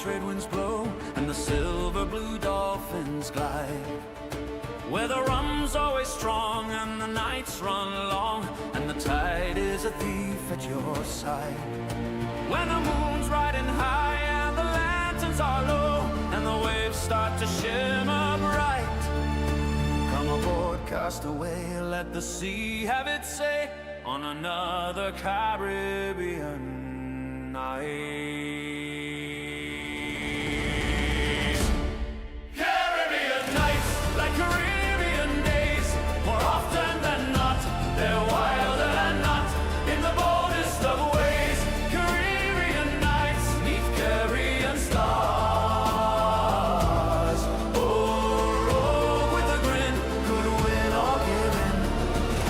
trade winds blow and the silver blue dolphins glide, where the rum's always strong and the nights run long and the tide is a thief at your side. When the moon's riding high and the lanterns are low and the waves start to shimmer bright, come aboard, cast away, let the sea have its say on another Caribbean night. Caribbean nights, like Caribbean days, more often than not, they're wilder than not, in the boldest of ways. Caribbean nights, neath Caribbean stars. Oh, rogue with a grin, could win or give in,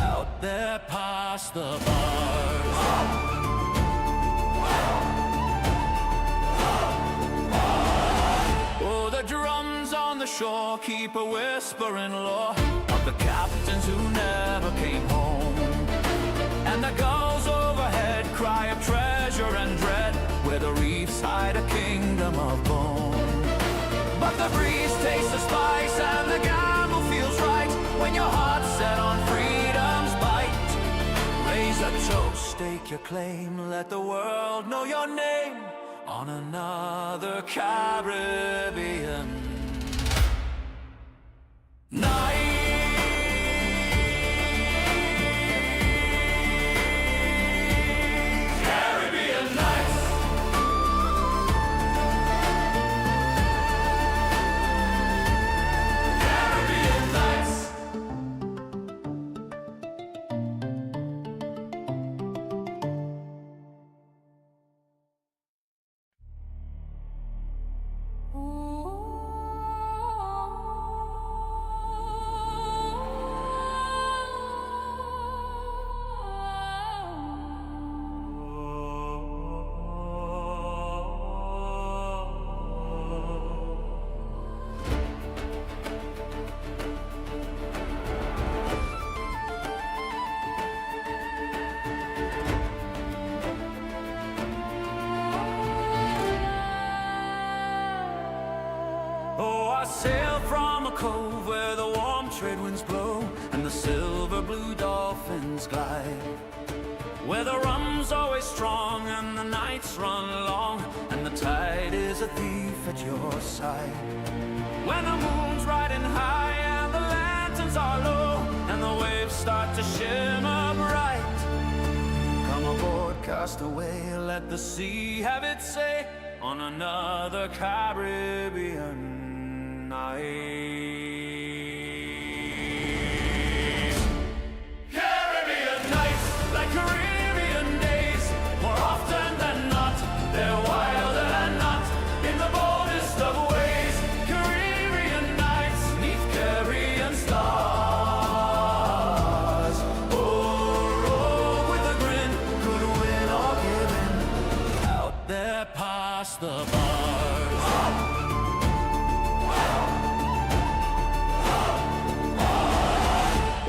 out there past the bars. Oh, the drums on the shore keep a whispering lore of the captains who never came home, and the gulls overhead cry of treasure and dread, where the reefs hide a kingdom of bone. But the breeze tastes the spice and the gamble feels right when your heart's set on freedom's bite. Raise a toast, stake your claim, let the world know your name on another Caribbean night. Caribbean nights. Caribbean nights. Oh, I sail from a cove where the warm trade winds blow and the silver blue dolphins glide, where the rum's always strong and the nights run long and the tide is a thief at your side. When the moon's riding high and the lanterns are low and the waves start to shimmer bright, come aboard, cast away, let the sea have its say on another Caribbean night. Caribbean nights, like Caribbean days, more often than not, they're wilder than not, in the boldest of ways. Caribbean nights, neath Caribbean stars. Oh, rogue with a grin, could win or give in, out there past the bars.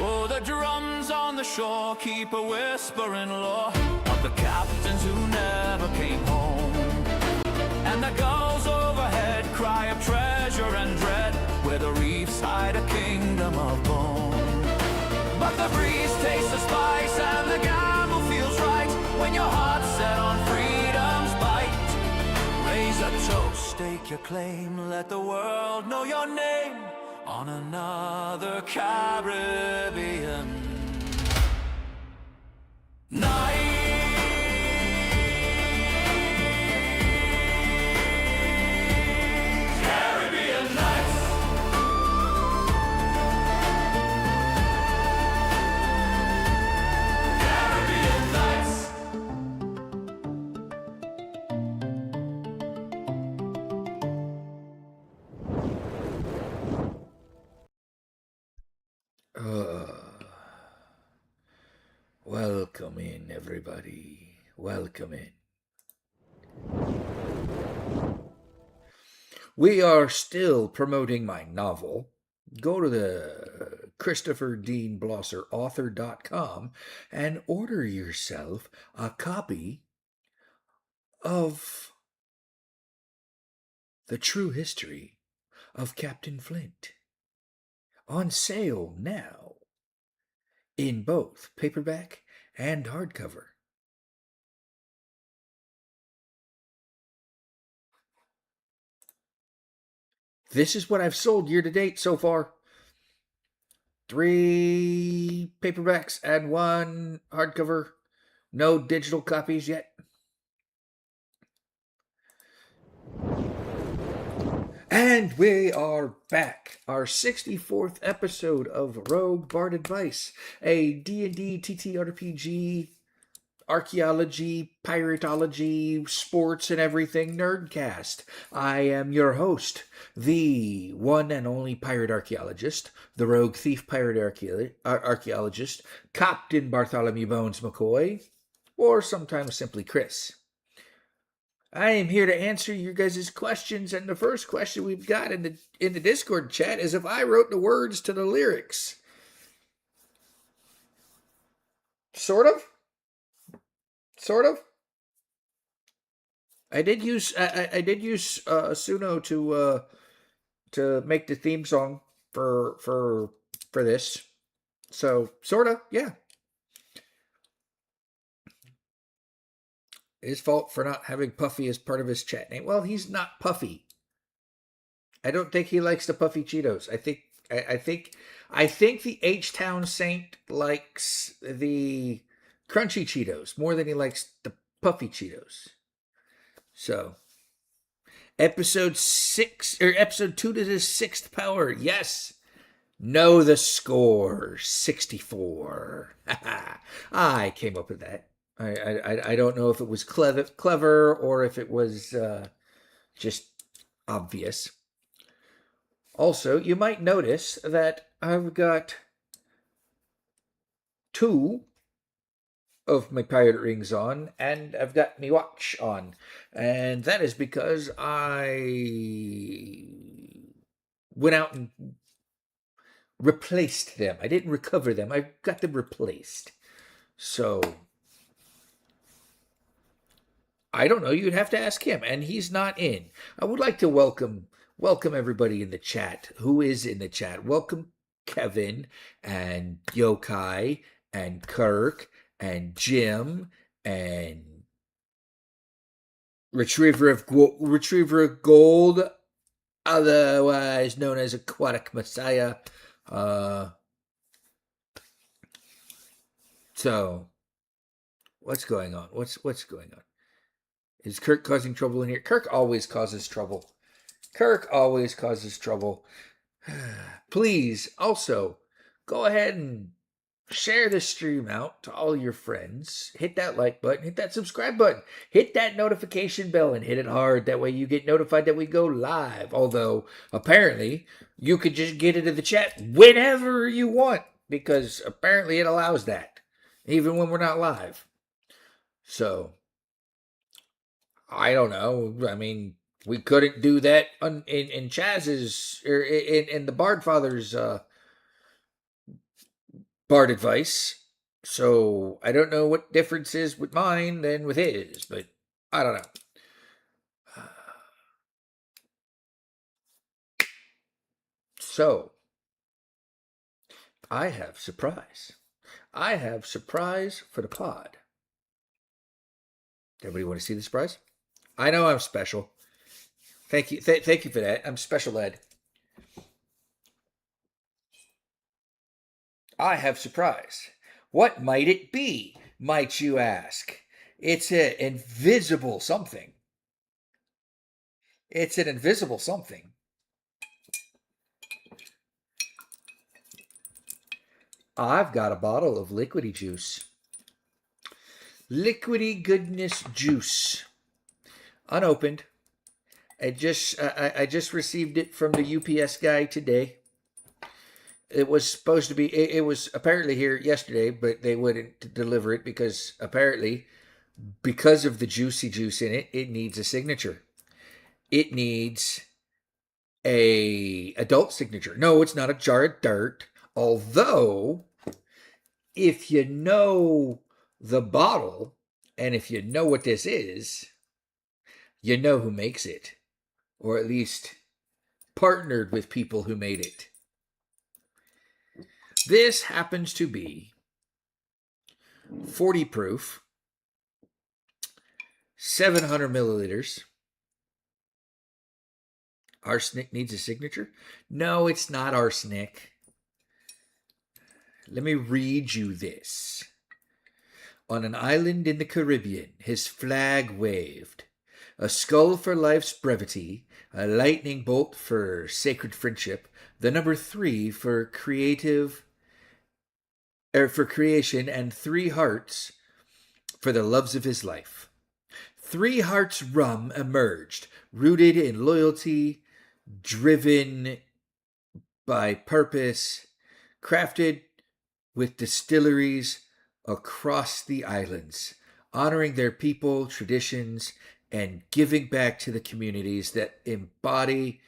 Oh, the drums on the shore keep a whispering lore of the captains who never came home, and the gulls overhead cry of treasure and dread, where the reefs hide a kingdom of bone. But the breeze tastes the spice and the gamble feels right when your heart's set on freedom's bite. Raise a toast, stake your claim, let the world know your name on another Caribbean night. Caribbean nights. Caribbean nights. Welcome in, everybody. Welcome in. We are still promoting my novel. Go to the ChristopherBlosser.author.com and order yourself a copy of The True History of Captain Flint. On sale now in both paperback and hardcover. This is what I've sold year to date so far. 3 paperbacks and 1 hardcover. No digital copies yet. And we are back. Our 64th episode of Rogue Bard Advice, a D&D TTRPG, archaeology, piratology, sports, and everything nerdcast. I am your host, the one and only pirate archaeologist, the rogue thief pirate archaeologist, Captain Bartholomew Bones McCoy, or sometimes simply Chris. I am here to answer your guys' questions, and the first question we've got in the Discord chat is if I wrote the words to the lyrics. Sort of. I did use Suno to make the theme song for this. So sorta, yeah. His fault for not having Puffy as part of his chat name. Well, he's not Puffy. I don't think he likes the Puffy Cheetos. I think the H-Town Saint likes the Crunchy Cheetos more than he likes the Puffy Cheetos. So, episode 2 to the 6th power. Yes. Know the score. 64. I came up with that. I don't know if it was clever or if it was just obvious. Also, you might notice that I've got 2 of my pirate rings on, and I've got my watch on. And that is because I went out and replaced them. I didn't recover them. I got them replaced. So I don't know. You'd have to ask him, and he's not in. I would like to welcome everybody in the chat. Who is in the chat? Welcome Kevin and Yokai and Kirk and Jim and Retriever of Gold, otherwise known as Aquatic Messiah. So what's going on? What's going on? Is Kirk causing trouble in here? Kirk always causes trouble. Please also go ahead and share this stream out to all your friends. Hit that like button, hit that subscribe button, hit that notification bell, and hit it hard. That way you get notified that we go live. Although apparently you could just get into the chat whenever you want, because apparently it allows that, even when we're not live. So I don't know. I mean, we couldn't do that in Chaz's or in the Bard Father's Bard advice. So I don't know what difference is with mine than with his, but I don't know. So I have surprise. I have surprise for the pod. Everybody want to see the surprise? I know I'm special. Thank you. Thank you for that. I'm special ed. I have surprise. What might it be, might you ask? It's an invisible something. It's an invisible something. I've got a bottle of liquidy juice. Liquidy goodness juice. Unopened. I just received it from the UPS guy today. It was supposed to be, it was apparently here yesterday, but they wouldn't deliver it because apparently, because of the juicy juice in it, it needs a signature. It needs a adult signature. No, it's not a jar of dirt. Although, if you know the bottle, and if you know what this is, you know who makes it. or at least partnered with people who made it. This happens to be 40 proof, 700 milliliters. Arsenic needs a signature? No, it's not arsenic. Let me read you this. On an island in the Caribbean, his flag waved. A skull for life's brevity, a lightning bolt for sacred friendship, the number 3 for creation, and 3 hearts for the loves of his life. 3 Hearts Rum emerged, rooted in loyalty, driven by purpose, crafted with distilleries across the islands, honoring their people, traditions, and giving back to the communities that embody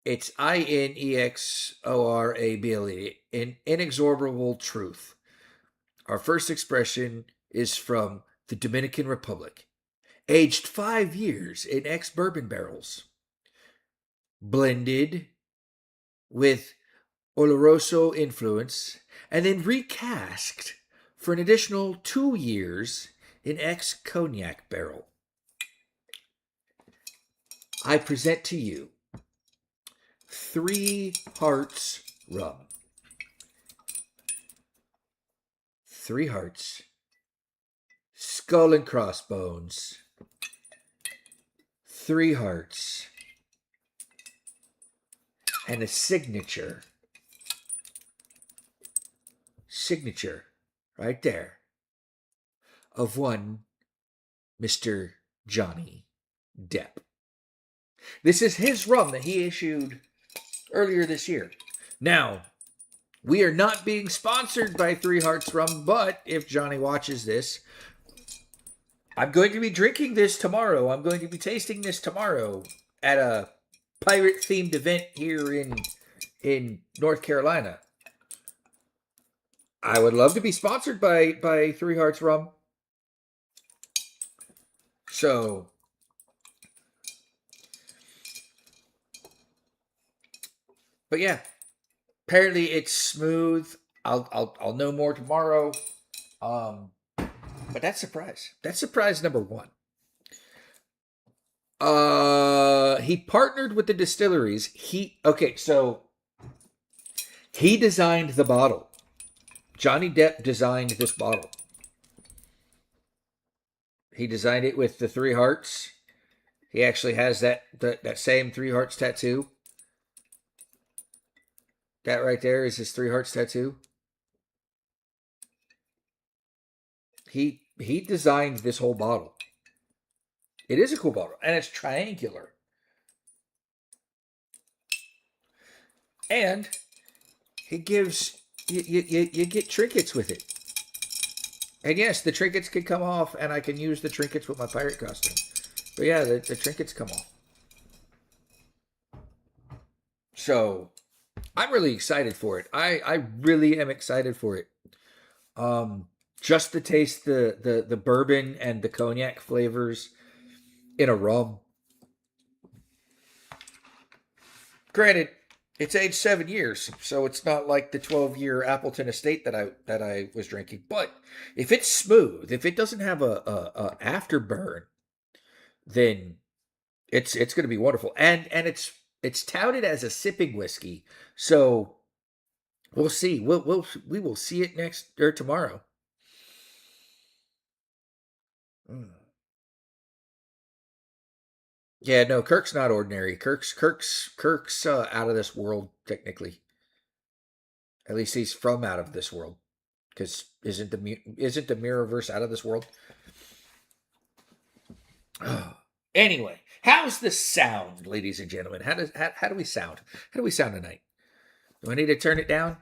its INEXORABLE, an inexorable truth. Our first expression is from the Dominican Republic, aged 5 years in ex-bourbon barrels, blended with Oloroso influence, and then recast for an additional 2 years in ex-cognac barrel. I present to you 3 Hearts Rum. 3 Hearts, Skull and Crossbones, 3 Hearts, and a signature right there of one Mr. Johnny Depp. This is his rum that he issued earlier this year. Now, we are not being sponsored by 3 Hearts Rum, but if Johnny watches this, I'm going to be drinking this tomorrow. I'm going to be tasting this tomorrow at a pirate-themed event here in North Carolina. I would love to be sponsored by 3 Hearts Rum. So, but yeah, apparently it's smooth. I'll know more tomorrow. But that's surprise. That's surprise number 1. He partnered with the distilleries. So he designed the bottle. Johnny Depp designed this bottle. He designed it with the 3 hearts. He actually has that same 3 hearts tattoo. That right there is his 3 hearts tattoo. He designed this whole bottle. It is a cool bottle, and it's triangular. And it gives you get trinkets with it. And yes, the trinkets can come off, and I can use the trinkets with my pirate costume. But yeah, the trinkets come off. So I'm really excited for it. I really am excited for it. Just to taste the bourbon and the cognac flavors in a rum. Granted, it's aged 7 years, so it's not like the 12-year Appleton Estate that I was drinking. But if it's smooth, if it doesn't have a afterburn, then it's going to be wonderful. And it's touted as a sipping whiskey, so we'll see. We will see it next or tomorrow. Yeah, no, Kirk's not ordinary. Kirk's out of this world technically. At least he's from out of this world, because isn't the Mirrorverse out of this world? Anyway, how's the sound, ladies and gentlemen? How do we sound? How do we sound tonight? Do I need to turn it down?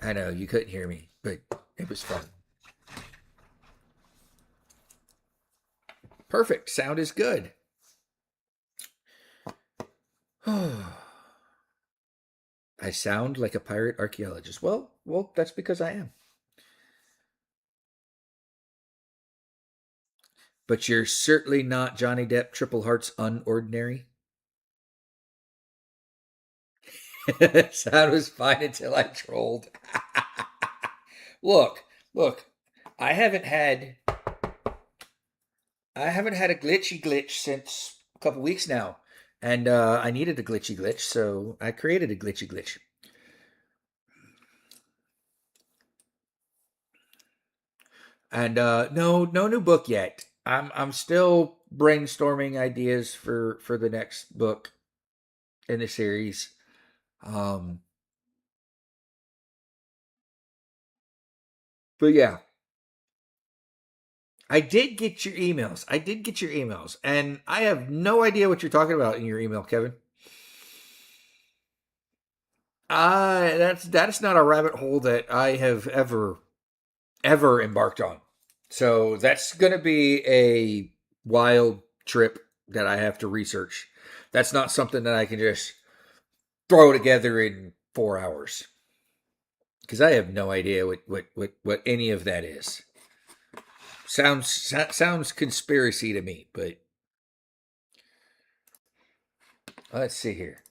I know you couldn't hear me, but it was fun. Perfect. Sound is good. I sound like a pirate archaeologist. Well, that's because I am. But you're certainly not Johnny Depp Triple Hearts Unordinary. Sound was fine until I trolled. look, look. I haven't had I haven't had a glitchy glitch since a couple weeks now, and I needed a glitchy glitch, so I created a glitchy glitch. And no new book yet. I'm still brainstorming ideas for the next book in the series. Um, but yeah, I did get your emails. I did get your emails, and I have no idea what you're talking about in your email, Kevin. That's not a rabbit hole that I have ever embarked on. So that's going to be a wild trip that I have to research. That's not something that I can just throw together in 4 hours because I have no idea what any of that is. Sounds conspiracy to me, but let's see here.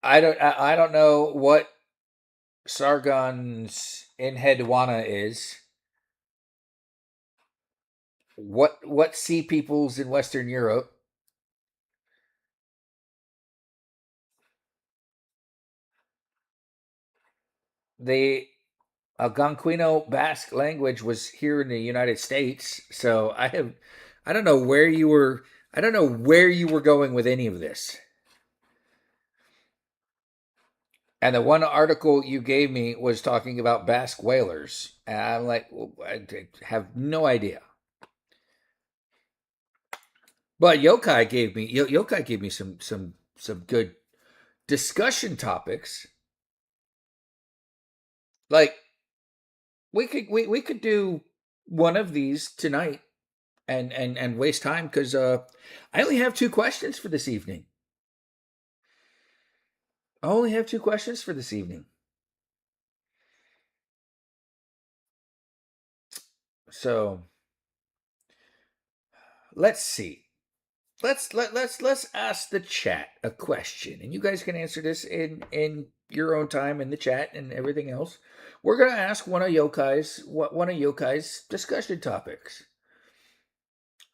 I don't know what Sargon's Enheduanna is. What sea peoples in Western Europe? The Algonquino Basque language was here in the United States, so I don't know where you were. I don't know where you were going with any of this. And the one article you gave me was talking about Basque whalers, and I'm like, well, I have no idea. But Yokai gave me some good discussion topics. Like we could do one of these tonight and waste time because I only have two questions for this evening. I only have two questions for this evening. So let's see. Let's ask the chat a question, and you guys can answer this in your own time in the chat and everything else. We're gonna ask one of Yokai's discussion topics.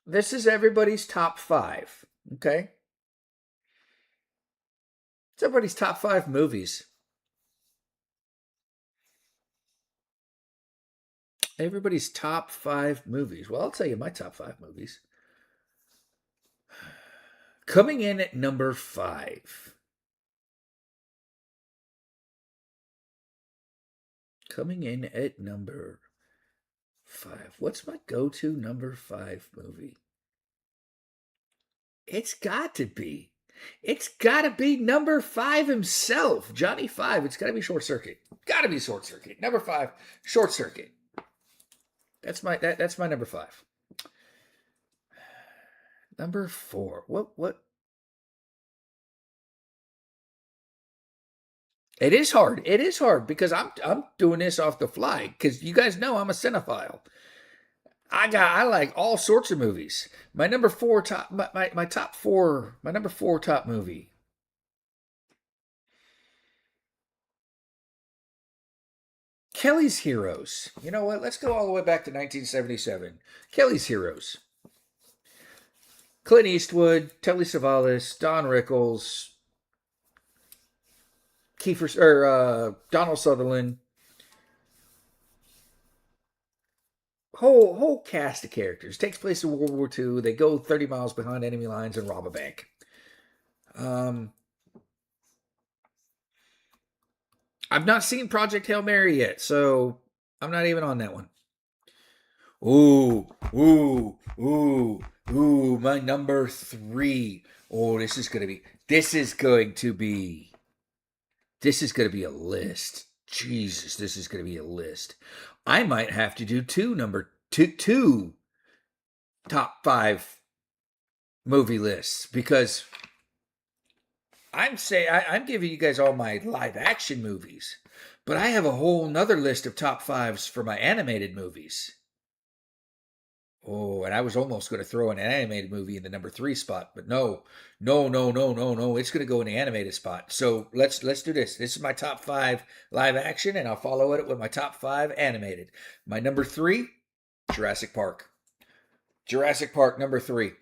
This is everybody's top five. Okay, it's everybody's top five movies. Everybody's top five movies. Well, I'll tell you my top five movies. Coming in at number five. Coming in at number five. What's my go-to number five movie? It's got to be. It's got to be number five himself, Johnny Five. It's got to be Short Circuit. Got to be Short Circuit. Number five, Short Circuit. That's my number five. Number four. What? It is hard. It is hard because I'm doing this off the fly because you guys know I'm a cinephile. I like all sorts of movies. My number four top my top four my number four top movie. Kelly's Heroes. You know what? Let's go all the way back to 1977. Kelly's Heroes. Clint Eastwood, Telly Savalas, Don Rickles, Donald Sutherland. Whole cast of characters. Takes place in World War II. They go 30 miles behind enemy lines and rob a bank. I've not seen Project Hail Mary yet, so I'm not even on that one. Ooh, my number three. Oh, this is going to be a list. Jesus, this is going to be a list. I might have to do two top five movie lists because I'm giving you guys all my live action movies, but I have a whole nother list of top fives for my animated movies. Oh, and I was almost going to throw an animated movie in the number three spot, but no, no, no, no, no, no. It's going to go in the animated spot. So let's do this. This is my top five live action, and I'll follow it with my top five animated. My number three, Jurassic Park. Jurassic Park number three,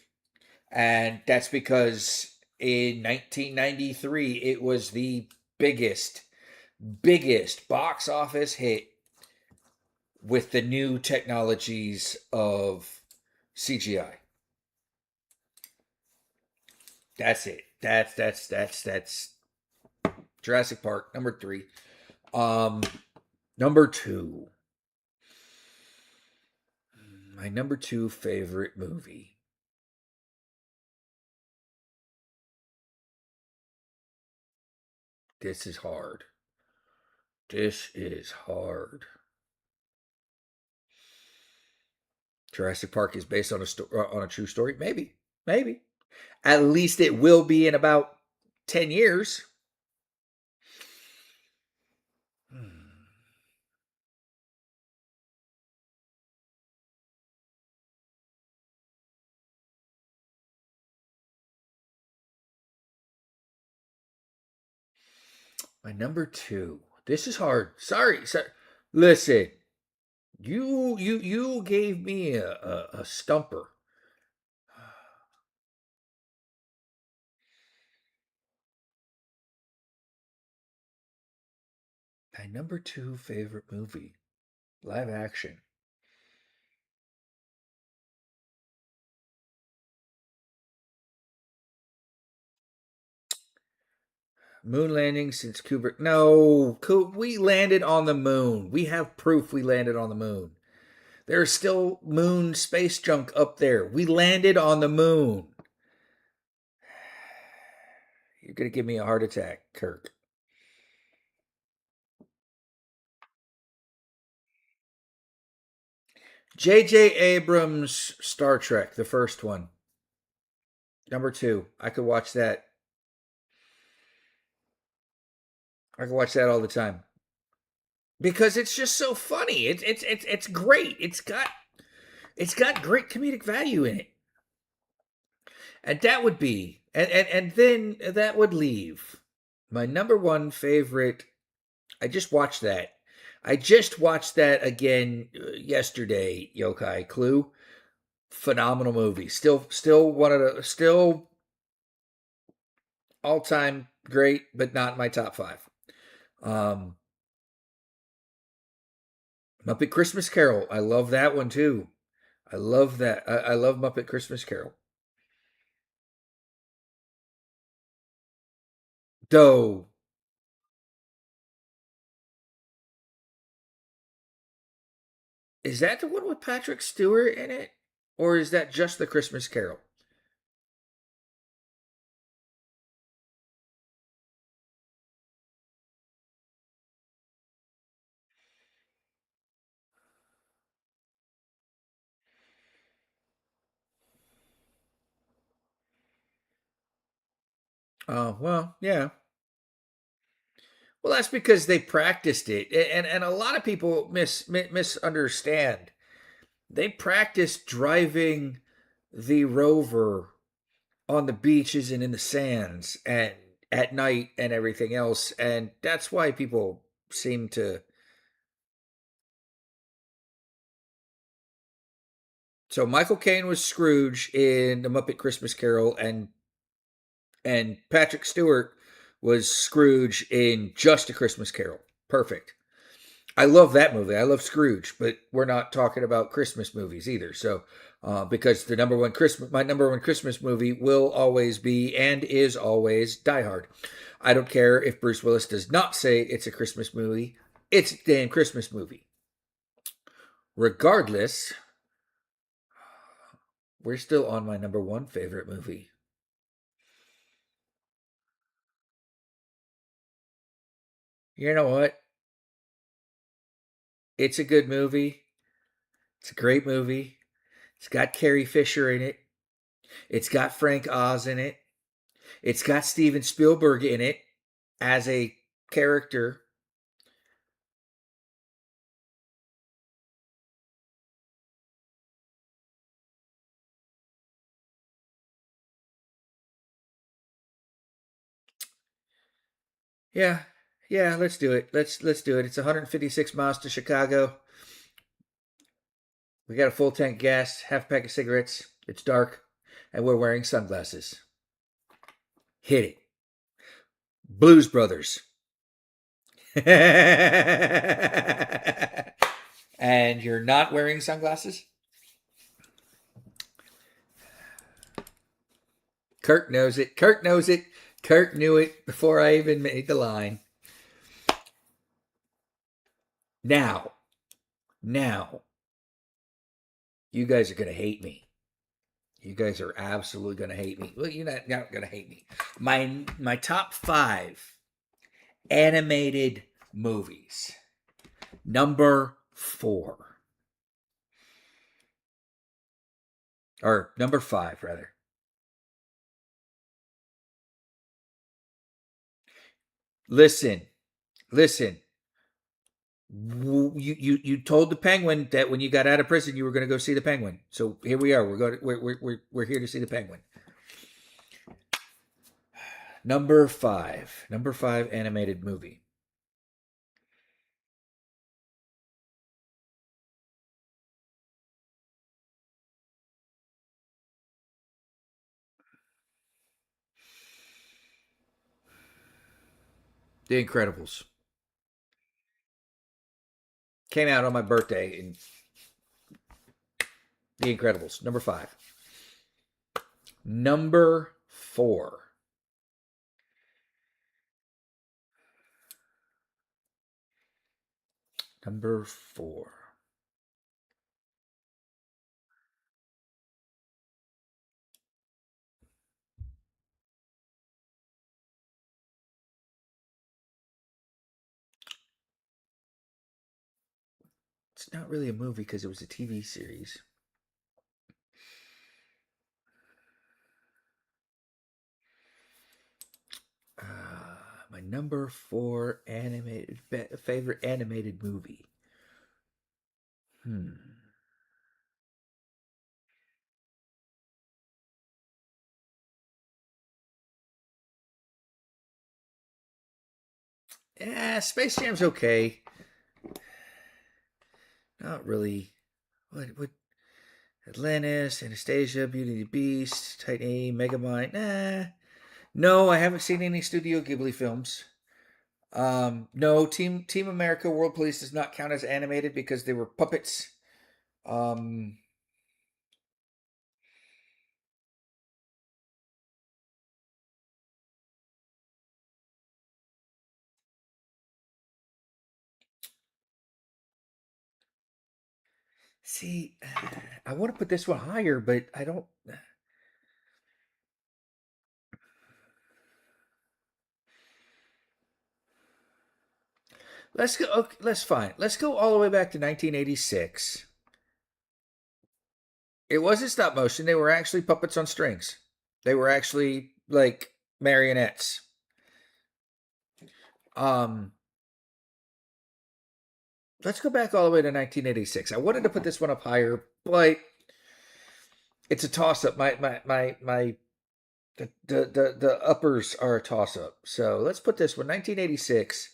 and that's because in 1993 it was the biggest box office hit with the new technologies of CGI. That's it. That's Jurassic Park number three. Um, Number two. My number two favorite movie. This is hard. This is hard. Jurassic Park is based on on a true story. Maybe, maybe. At least it will be in about 10 years. Hmm. My number two. This is hard. Sorry. Listen, you gave me a stumper. My number two favorite movie, live action. Moon landing since Kubrick. No, we landed on the moon. We have proof we landed on the moon. There's still moon space junk up there. We landed on the moon. You're going to give me a heart attack, Kirk. J.J. Abrams' Star Trek, the first one. Number two. I could watch that. I could watch that all the time because it's just so funny. It's great. It's got great comedic value in it. And that would be and then that would leave my number one favorite. I just watched that. I just watched that again yesterday. Yokai Clue, phenomenal movie. Still one of the still all time great, but not my top five. Um, Muppet Christmas Carol. I love that one too. I love that. I love Muppet Christmas Carol. Though, is that the one with Patrick Stewart in it, or is that just the Christmas Carol? Oh well, yeah. Well, that's because they practiced it, and a lot of people misunderstand. They practiced driving the rover on the beaches and in the sands and at night and everything else, and that's why people seem to. So Michael Caine was Scrooge in The Muppet Christmas Carol, and Patrick Stewart was Scrooge in Just a Christmas Carol. Perfect. I love that movie. I love Scrooge, but we're not talking about Christmas movies either. So, because my number one Christmas movie will always be and is always Die Hard. I don't care if Bruce Willis does not say it's a Christmas movie. It's a damn Christmas movie. Regardless, we're still on my number one favorite movie. You know what? It's a good movie. It's a great movie. It's got Carrie Fisher in it. It's got Frank Oz in it. It's got Steven Spielberg in it as a character. Yeah, yeah, let's do it. Let's do it. It's 156 miles to Chicago. We got a full tank of gas, half a pack of cigarettes. It's dark, and we're wearing sunglasses. Hit it. Blues Brothers. And you're not wearing sunglasses? Kirk knows it. Kirk knows it. Kirk knew it before I even made the line. Now, you guys are going to hate me. You guys are absolutely going to hate me. Well, you're not going to hate me. My top 5 animated movies. Number 4. Or number 5, rather. Listen. You told the Penguin that when you got out of prison you were going to go see the Penguin. So here we are. We're here to see the Penguin. Number 5 animated movie. The Incredibles. Came out on my birthday in The Incredibles. Number 5. Number 4. Number 4. It's not really a movie because it was a TV series. My number 4 animated favorite animated movie. Yeah, Space Jam's okay. Not really. What? Atlantis, Anastasia, Beauty and the Beast, Titan A, Megamind. Nah. No, I haven't seen any Studio Ghibli films. No, Team America World Police does not count as animated because they were puppets. Um, see, I want to put this one higher, but I don't. Let's go. Okay, let's fine. Let's go all the way back to 1986. It wasn't stop motion. They were actually puppets on strings. They were actually like marionettes. Um, let's go back all the way to 1986. I wanted to put this one up higher, but it's a toss up. The uppers are a toss up. So let's put this one 1986.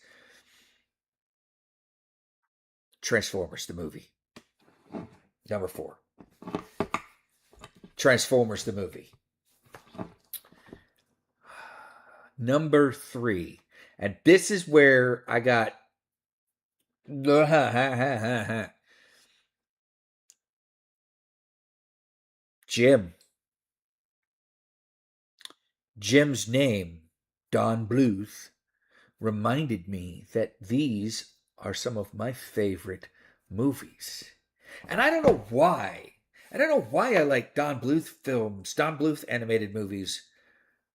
Transformers the movie. Number 4. Transformers the movie. Number 3. And this is where I got Jim. Jim's name, Don Bluth, reminded me that these are some of my favorite movies. And I don't know why. I don't know why I like Don Bluth films, Don Bluth animated movies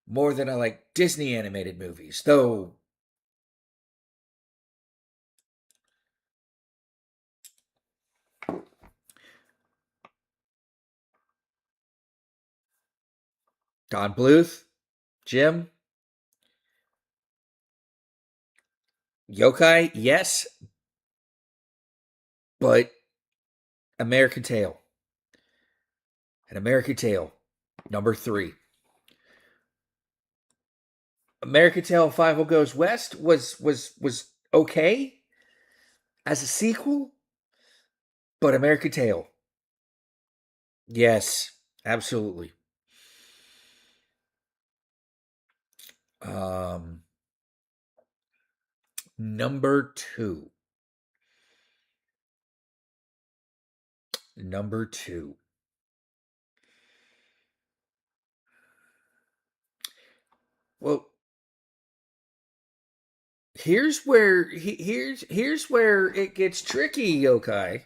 more than I like Disney animated movies. Though Don Bluth, Jim, yokai, yes, but American Tail. An American Tail, number 3. American Tail 5 Goes West was okay as a sequel, but American Tail, yes, absolutely. Um, number 2. Number 2. Well, here's where it gets tricky, yokai.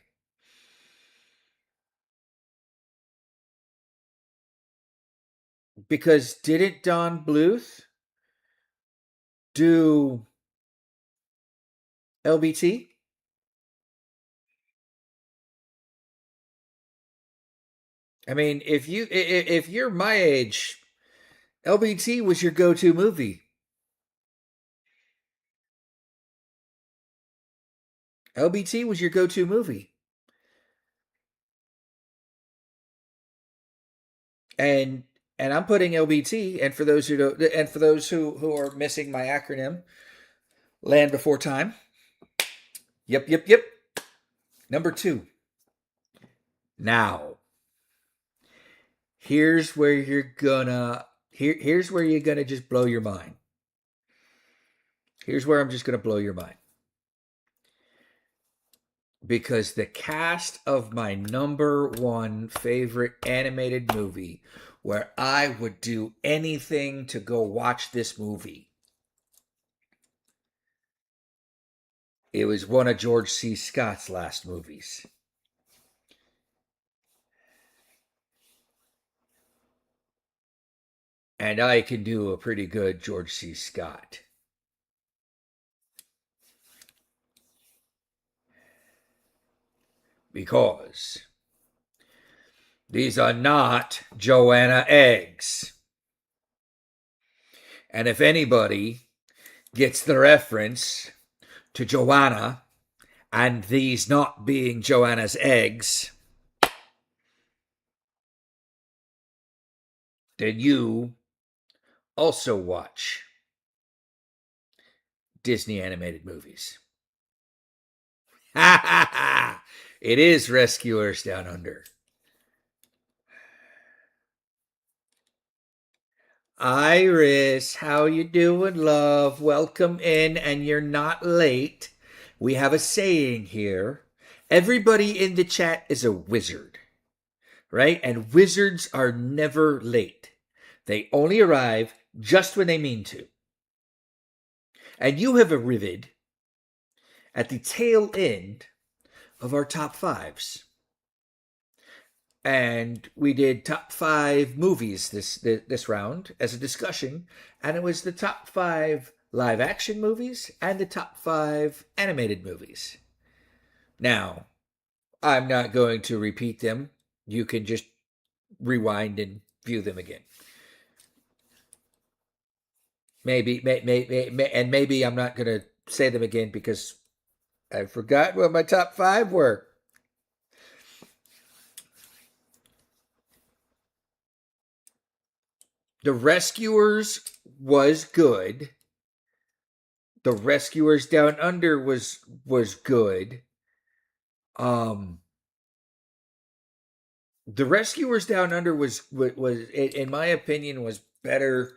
Because didn't Don Bluth do LBT? I mean, if you're my age, LBT was your go-to movie. LBT was your go-to movie. And I'm putting LBT, and for those who don't, and for those who are missing my acronym, Land Before Time. Yep. Number 2. Now, here's where you're gonna here's where you're gonna just blow your mind. Here's where I'm just gonna blow your mind. Because the cast of my number 1 favorite animated movie, where I would do anything to go watch this movie, it was one of George C. Scott's last movies. And I can do a pretty good George C. Scott. Because these are not Joanna eggs. And if anybody gets the reference to Joanna and these not being Joanna's eggs, then you also watch Disney animated movies. Ha ha ha! It is Rescuers Down Under. Iris, how you doing, love? Welcome in, and you're not late. We have a saying here. Everybody in the chat is a wizard, right? And wizards are never late. They only arrive just when they mean to. And you have arrived at the tail end of our top 5s. And we did top 5 movies this round as a discussion, and it was the top 5 live action movies and the top 5 animated movies. Now, I'm not going to repeat them. You can just rewind and view them again. Maybe I'm not going to say them again because I forgot what my top 5 were. The Rescuers was good. The Rescuers Down Under was good. The Rescuers Down Under was in my opinion was better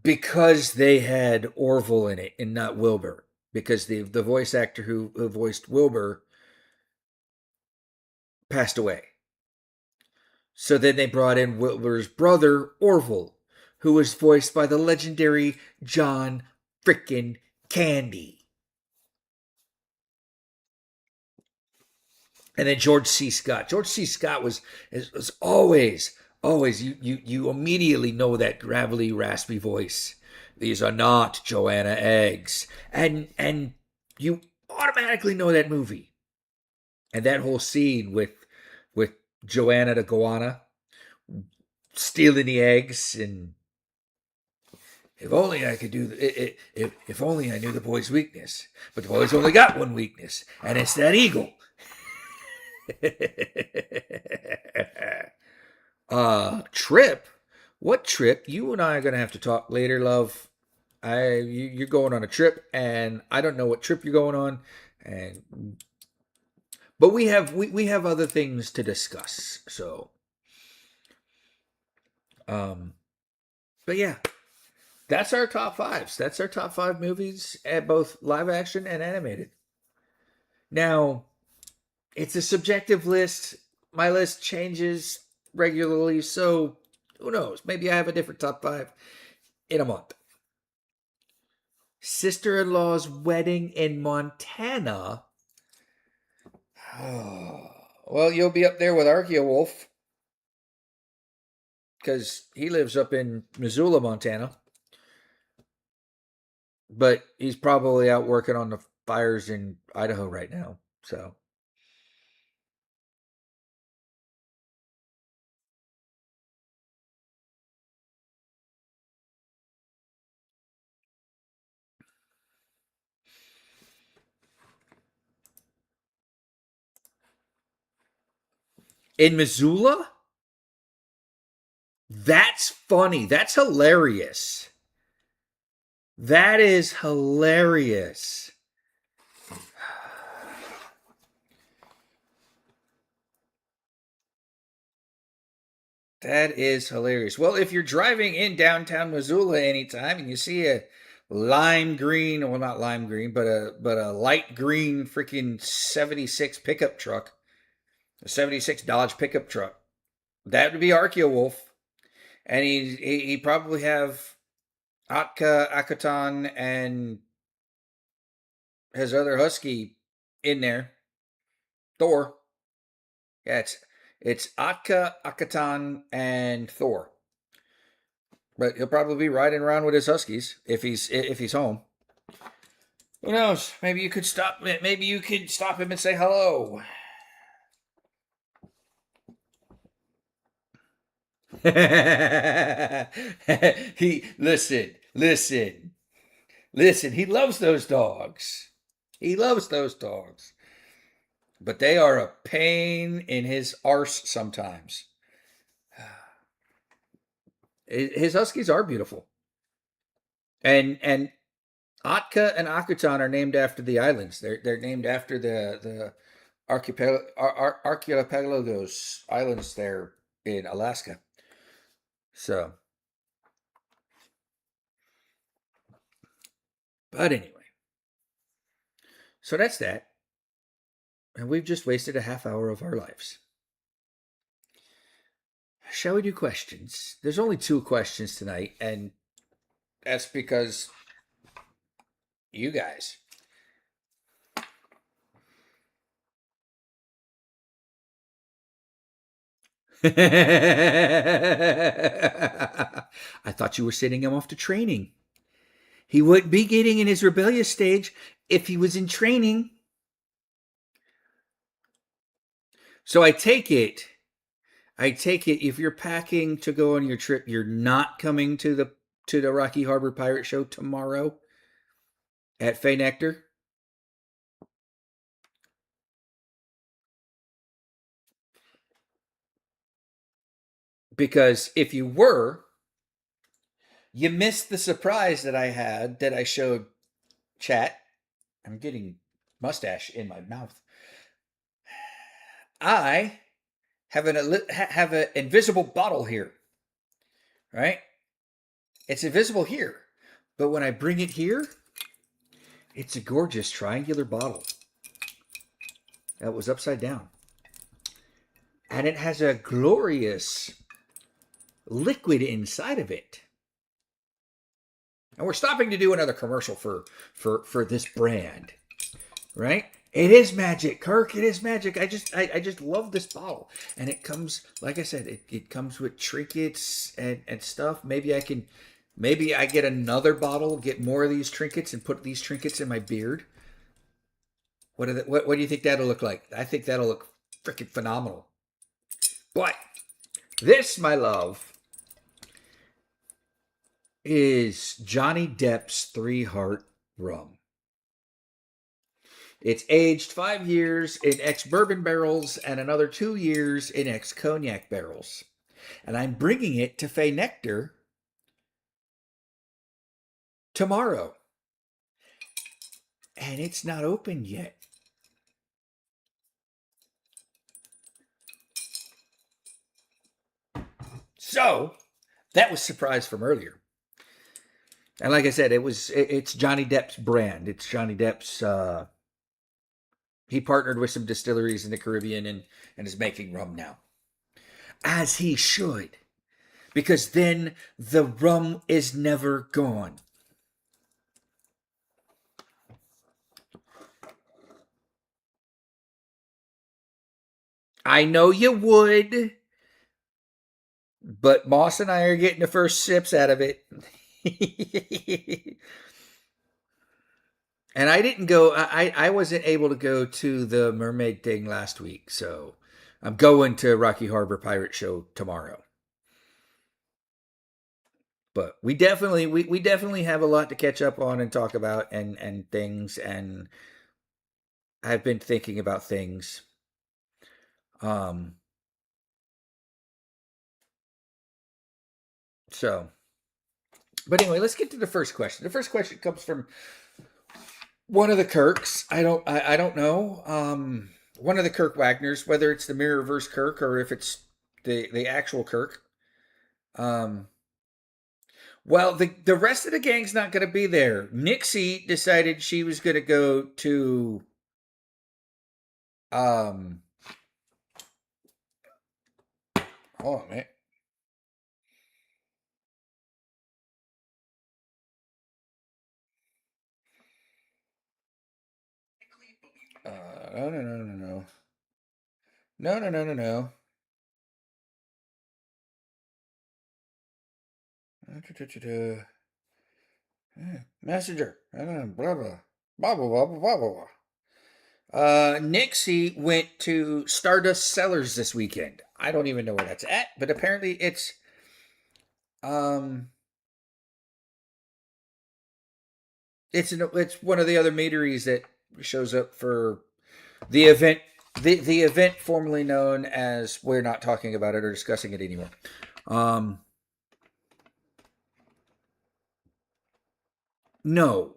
because they had Orville in it and not Wilbur, because the voice actor who voiced Wilbur passed away. So then they brought in Wilbur's brother Orville, who was voiced by the legendary John frickin' Candy. And then George C. Scott. George C. Scott was always you immediately know that gravelly, raspy voice. These are not Joanna eggs, and you automatically know that movie. And that whole scene with Joanna the Goanna, stealing the eggs, and if only I could do it. If only I knew the boy's weakness. But the boy's only got one weakness, and it's that eagle. Trip? What trip? You and I are gonna have to talk later, love. You're going on a trip, and I don't know what trip you're going on, and but we have other things to discuss. So, but yeah, that's our top fives. That's our top five movies, at both live action and animated. Now, it's a subjective list. My list changes regularly, so who knows? Maybe I have a different top five in a month. Sister-in-law's wedding in Montana. Oh, well, you'll be up there with Archeowolf because he lives up in Missoula, Montana. But he's probably out working on the fires in Idaho right now. So, in Missoula? That's funny. That's hilarious. That is hilarious. That is hilarious. Well, if you're driving in downtown Missoula anytime and you see a lime green, well, not lime green, but a light green freaking 76 pickup truck, a 76 Dodge pickup truck, that would be Archeowolf. And he probably have Atka, Akaton, and his other husky in there. Thor. Yeah, it's Atka, Akatan, and Thor. But he'll probably be riding around with his huskies if he's home. Who knows? Maybe you could stop. Maybe you could stop him and say hello. He listen. He loves those dogs. He loves those dogs. But they are a pain in his arse sometimes. His huskies are beautiful. And Atka and Akutan are named after the islands. They're named after the archipelagos islands there in Alaska. So, but anyway, so that's that. And we've just wasted a half hour of our lives. Shall we do questions? There's only 2 questions tonight, and that's because you guys. I thought you were sending him off to training. He wouldn't be getting in his rebellious stage if he was in training. So I take it if you're packing to go on your trip, you're not coming to the Rocky Harbor Pirate Show tomorrow at Fay Nectar. Because if you were, you missed the surprise that I had that I showed chat. I'm getting mustache in my mouth. I have an invisible bottle here, right? It's invisible here, but when I bring it here, it's a gorgeous triangular bottle that was upside down, and it has a glorious liquid inside of it. And we're stopping to do another commercial for this brand, right? It is magic, Kirk. It is magic. I just love this bottle, and it comes, like I said, it comes with trinkets and stuff. Maybe I get another bottle, get more of these trinkets, and put these trinkets in my beard. What do you think that'll look like? I think that'll look freaking phenomenal. But this, my love, is Johnny Depp's Three Heart Rum. It's aged 5 years in ex bourbon barrels and another 2 years in ex cognac barrels. And I'm bringing it to Fay Nectar tomorrow. And it's not open yet. So that was surprise from earlier. And like I said, it's Johnny Depp's brand. It's Johnny Depp's. He partnered with some distilleries in the Caribbean and is making rum now, as he should, because then the rum is never gone. I know you would, but Moss and I are getting the first sips out of it. And I didn't go. I wasn't able to go to the mermaid thing last week, so I'm going to Rocky Harbor Pirate Show tomorrow. But we definitely have a lot to catch up on and talk about and things, and I've been thinking about things. Um. So, but anyway, let's get to the first question. The first question comes from one of the Kirks. I don't know. One of the Kirk Wagners, whether it's the Mirrorverse Kirk or if it's the actual Kirk. Well, the rest of the gang's not going to be there. Nixie decided she was going to go to hold on a minute. No, no, no, no, no. No, no, no, no, no. Messenger. Blah, blah, blah, blah, blah, blah, blah, blah. Nixie went to Stardust Cellars this weekend. I don't even know where that's at, but apparently um it's one of the other meaderies that shows up for the event, the event formerly known as we're not talking about it or discussing it anymore. Um no.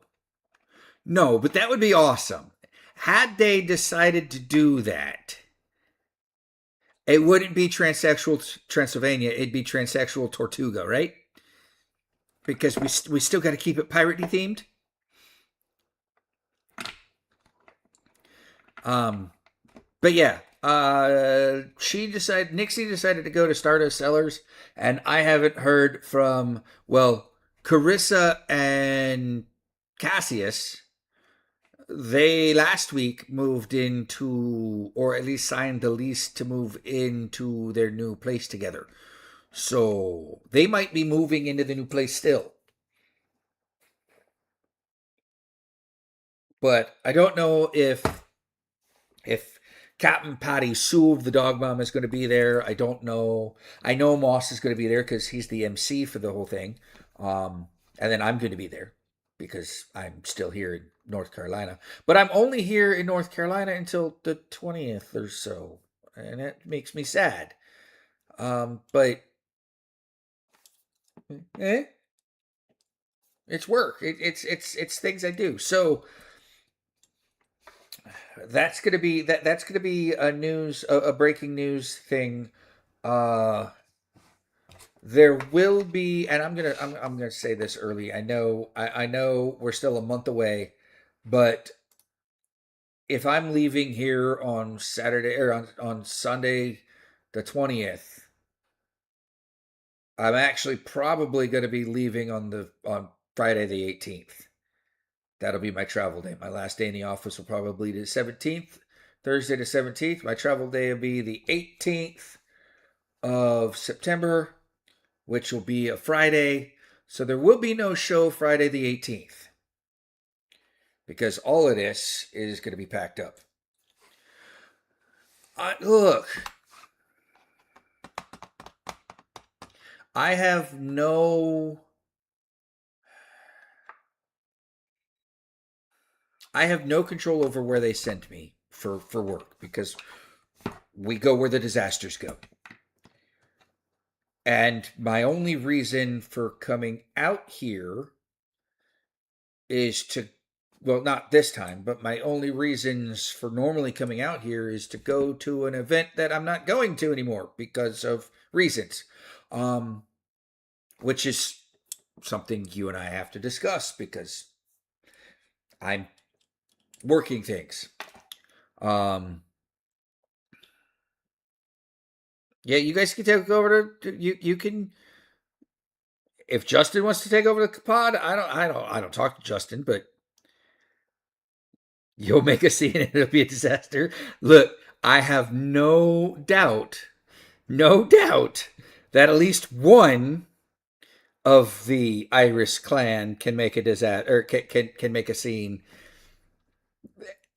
No, but that would be awesome. Had they decided to do that, it wouldn't be transsexual Transylvania. It'd be transsexual Tortuga, right? Because we still got to keep it piratey themed. But yeah, Nixie decided to go to Stardust Cellars, and I haven't heard from Carissa and Cassius. They last week moved into, or at least signed the lease to move into their new place together. So they might be moving into the new place still. But I don't know if Captain Patty Sue of the Dog Mom is going to be there. I don't know. I know Moss is going to be there because he's the MC for the whole thing. And then I'm going to be there because I'm still here in North Carolina. But I'm only here in North Carolina until the 20th or so. And that makes me sad. But it's work. It's things I do. So that's gonna be a breaking news thing. Uh, there will be, and I'm gonna say this early. I know we're still a month away, but if I'm leaving here on Saturday or on Sunday, the 20th, I'm actually probably going to be leaving on Friday the 18th. That'll be my travel day. My last day in the office will probably be the 17th, Thursday the 17th. My travel day will be the 18th of September, which will be a Friday. So there will be no show Friday the 18th because all of this is going to be packed up. Look, I have no I have no control over where they send me for work because we go where the disasters go. And my only reason for coming out here is to, well, not this time, but my only reasons for normally coming out here is to go to an event that I'm not going to anymore because of reasons, which is something you and I have to discuss because I'm working things. Yeah, you guys can take over you can, if Justin wants to take over the pod. I don't talk to Justin, but you'll make a scene and it'll be a disaster. Look, I have no doubt that at least one of the Iris clan can make a disaster, or can make a scene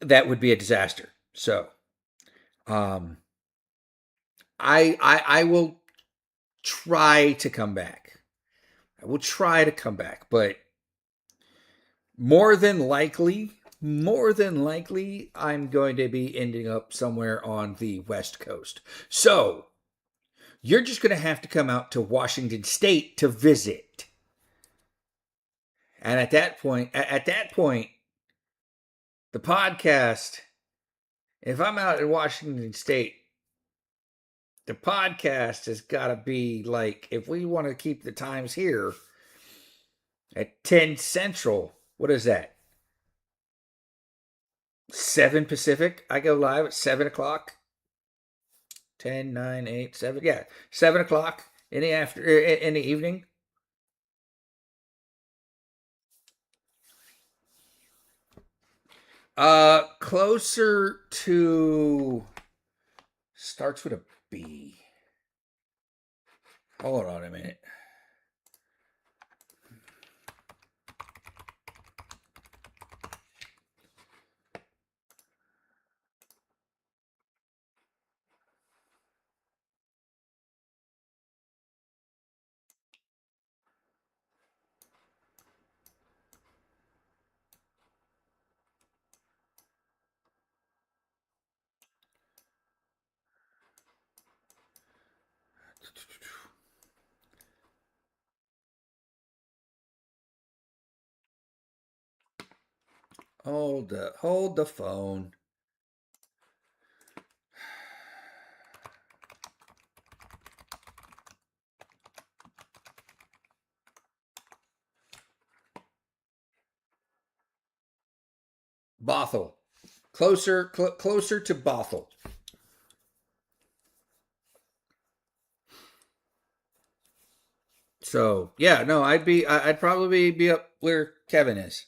that would be a disaster. So, I will try to come back. I will try to come back, but more than likely, I'm going to be ending up somewhere on the West Coast. So, you're just going to have to come out to Washington State to visit. And at that point, the podcast, if I'm out in Washington State, the podcast has got to be like, if we want to keep the times here at 10 Central, what is that? 7 Pacific. I go live at 7 o'clock. 10, 9, 8, 7. Yeah, 7 o'clock in the evening. Closer to, starts with a B. Hold on a minute. Hold the phone. Bothell. Closer to Bothell. So, yeah, no, I'd probably be up where Kevin is.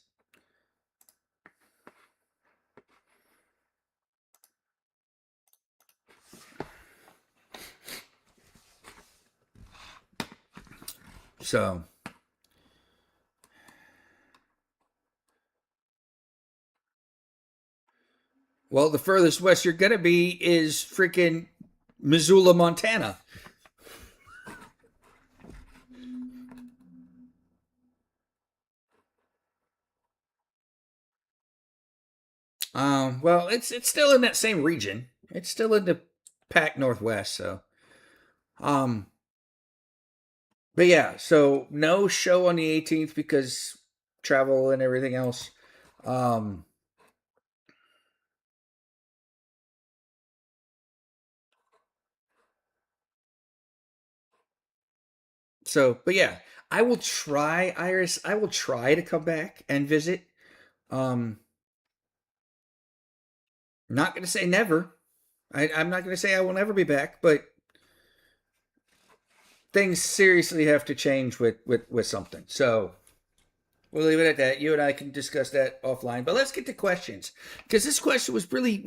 So, well, the furthest west you're going to be is freaking Missoula, Montana. Well, it's still in that same region. It's still in the Pac Northwest, so. But yeah, so no show on the 18th because travel and everything else. So, but yeah, I will try, Iris. I will try to come back and visit. Not going to say never. I'm not going to say I will never be back, but things seriously have to change with something. So we'll leave it at that. You and I can discuss that offline. But let's get to questions because this question was really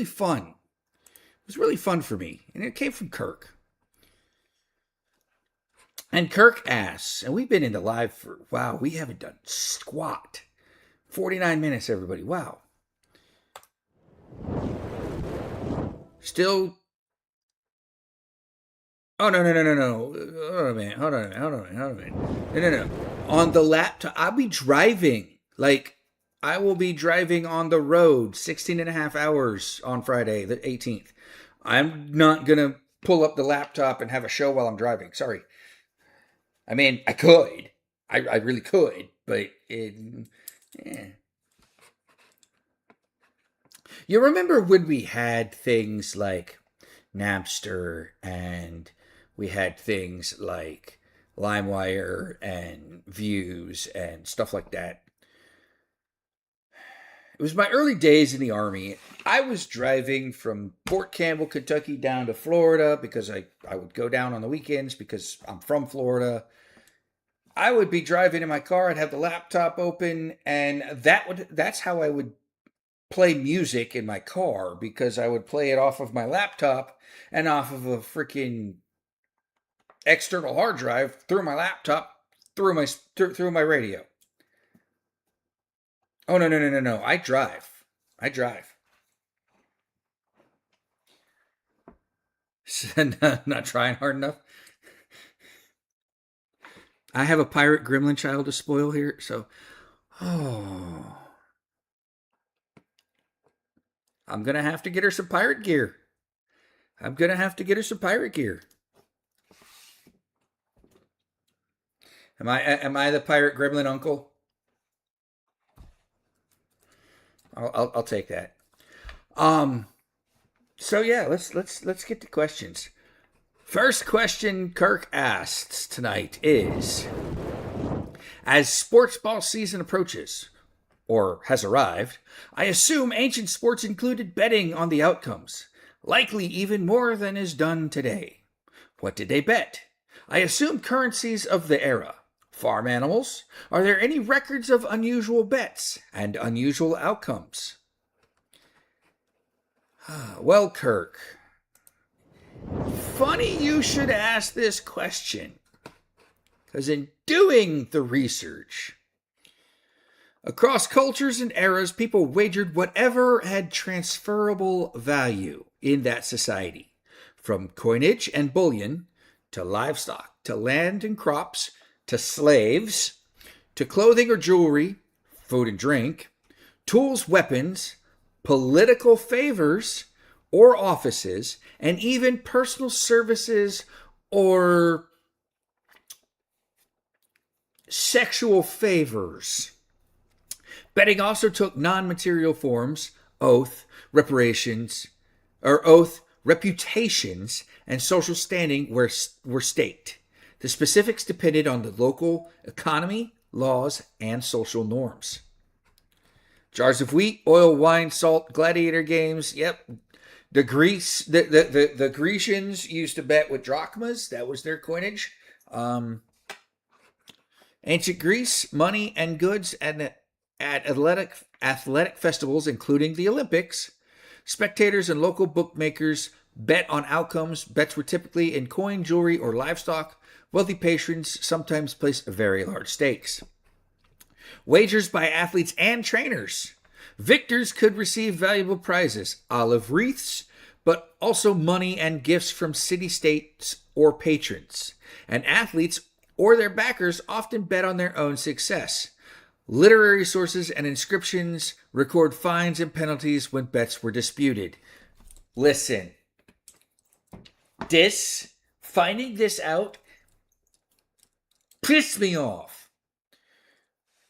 fun. It was really fun for me, and it came from Kirk. And Kirk asks, and we've been in the live for, wow, we haven't done squat. 49 minutes, everybody. Wow. Still. Oh, no. Hold on a minute. No. On the laptop, I'll be driving. Like, I will be driving on the road 16 and a half hours on Friday, the 18th. I'm not going to pull up the laptop and have a show while I'm driving. Sorry. I mean, I could. I really could, but yeah. You remember when we had things like Napster and we had things like LimeWire and Views and stuff like that? It was my early days in the Army. I was driving from Fort Campbell, Kentucky down to Florida because I would go down on the weekends because I'm from Florida. I would be driving in my car, I'd have the laptop open, and that's how I would play music in my car, because I would play it off of my laptop and off of a freaking external hard drive through my laptop, through my radio. Oh, no. I drive. Not trying hard enough. I have a pirate gremlin child to spoil here, so I'm gonna have to get her some pirate gear. Am I the pirate gremlin uncle? I'll take that. So yeah, let's get to questions. First question Kirk asks tonight is: as sports ball season approaches, or has arrived, I assume ancient sports included betting on the outcomes, likely even more than is done today. What did they bet? I assume currencies of the era. Farm animals? Are there any records of unusual bets and unusual outcomes? Well, Kirk, funny you should ask this question, because in doing the research, across cultures and eras, people wagered whatever had transferable value in that society, from coinage and bullion to livestock, to land and crops, to slaves, to clothing or jewelry, food and drink, tools, weapons, political favors or offices, and even personal services or sexual favors. Betting also took non-material forms: oath, reparations, or oath, reputations, and social standing were staked. The specifics depended on the local economy, laws, and social norms. Jars of wheat, oil, wine, salt, gladiator games. Yep. The Grecians used to bet with drachmas. That was their coinage. Ancient Greece, money and goods at athletic festivals, including the Olympics. Spectators and local bookmakers bet on outcomes. Bets were typically in coin, jewelry, or livestock. Wealthy patrons sometimes placed very large stakes. Wagers by athletes and trainers. Victors could receive valuable prizes, olive wreaths, but also money and gifts from city-states or patrons. And athletes or their backers often bet on their own success. Literary sources and inscriptions record fines and penalties when bets were disputed. Listen, finding this out pissed me off.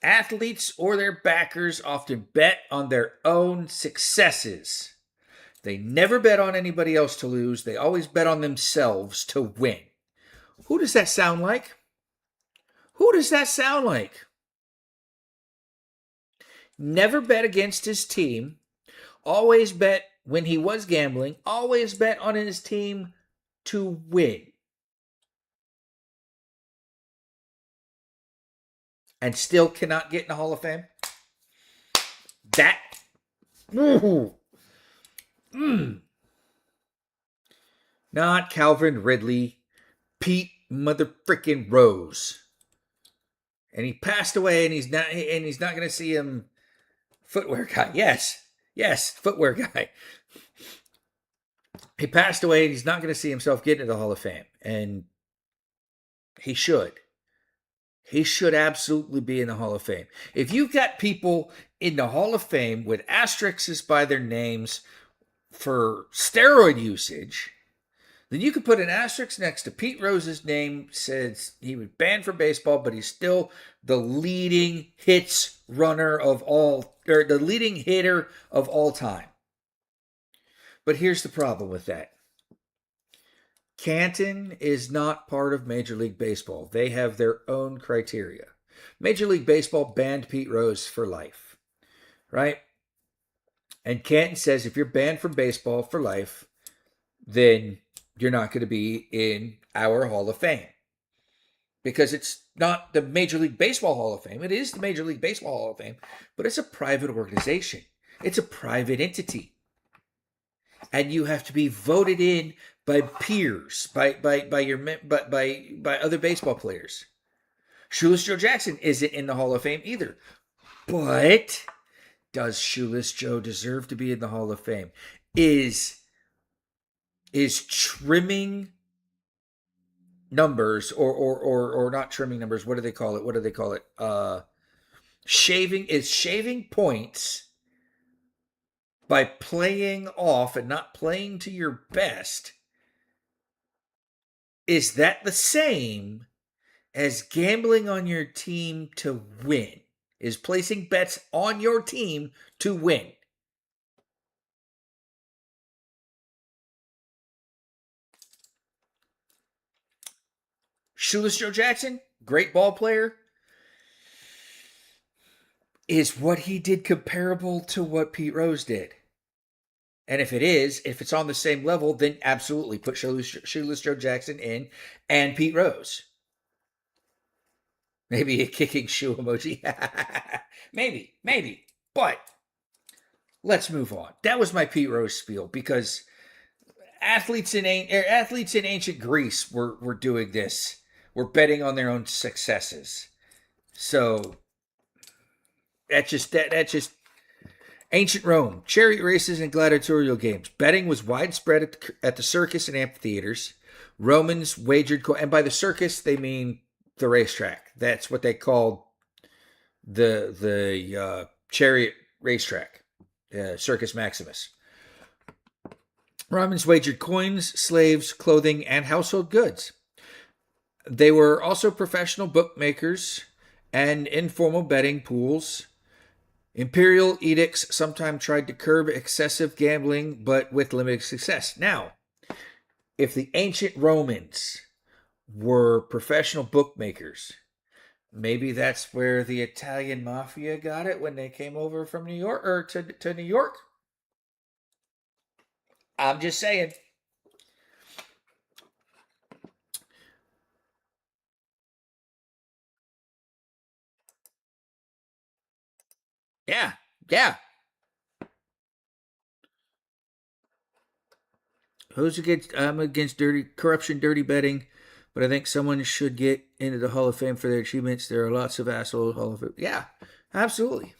Athletes or their backers often bet on their own successes. They never bet on anybody else to lose. They always bet on themselves to win. Who does that sound like? Never bet against his team. Always bet when he was gambling. Always bet on his team to win. And still cannot get in the Hall of Fame? Not Calvin Ridley. Pete motherfrickin' Rose. And he passed away, and he's not going to see him. Footwear guy. Yes, footwear guy. He passed away, and he's not going to see himself get into the Hall of Fame. And he should. He should absolutely be in the Hall of Fame. If you've got people in the Hall of Fame with asterisks by their names for steroid usage, then you could put an asterisk next to Pete Rose's name, says he was banned from baseball, but he's still the leading hits runner of all, or the leading hitter of all time. But here's the problem with that. Canton is not part of Major League Baseball. They have their own criteria. Major League Baseball banned Pete Rose for life, right? And Canton says if you're banned from baseball for life, then you're not going to be in our Hall of Fame. Because it's not the Major League Baseball Hall of Fame. It is the Major League Baseball Hall of Fame, but it's a private organization. It's a private entity. And you have to be voted in by peers, by other baseball players. Shoeless Joe Jackson isn't in the Hall of Fame either. But does Shoeless Joe deserve to be in the Hall of Fame? Is trimming numbers or not trimming numbers, what do they call it? Shaving points by playing off and not playing to your best. Is that the same as gambling on your team to win? Is placing bets on your team to win? Shoeless Joe Jackson, great ball player. Is what he did comparable to what Pete Rose did? And if it's on the same level, then absolutely put Shoeless Joe Jackson in and Pete Rose. Maybe a kicking shoe emoji. maybe. But let's move on. That was my Pete Rose spiel because athletes in ancient Greece were doing this. Were betting on their own successes. So that's just ancient Rome, chariot races and gladiatorial games. Betting was widespread at the circus and amphitheaters. Romans wagered, and by the circus they mean the racetrack. That's what they called the chariot racetrack, Circus Maximus. Romans wagered coins, slaves, clothing, and household goods. They were also professional bookmakers and informal betting pools. Imperial edicts sometimes tried to curb excessive gambling, but with limited success. Now, if the ancient Romans were professional bookmakers, maybe that's where the Italian mafia got it when they came over from New York or to New York. I'm just saying. Yeah. I'm against corruption, dirty betting, but I think someone should get into the Hall of Fame for their achievements. There are lots of asshole Hall of Fame. Yeah, absolutely.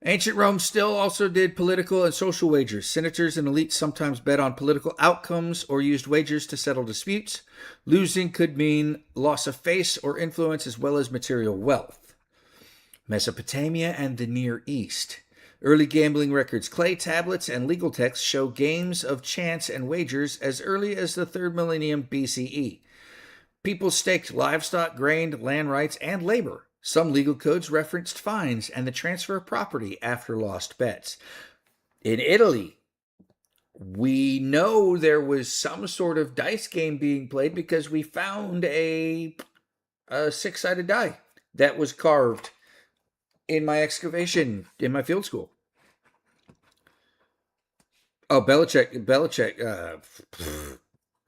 Ancient Rome still also did political and social wagers. Senators and elites sometimes bet on political outcomes or used wagers to settle disputes. Losing could mean loss of face or influence as well as material wealth. Mesopotamia and the Near East. Early gambling records, clay tablets, and legal texts show games of chance and wagers as early as the 3rd millennium BCE. People staked livestock, grain, land rights, and labor. Some legal codes referenced fines and the transfer of property after lost bets. In Italy, we know there was some sort of dice game being played because we found a 6-sided die that was carved in my excavation in my field school. Oh, Belichick.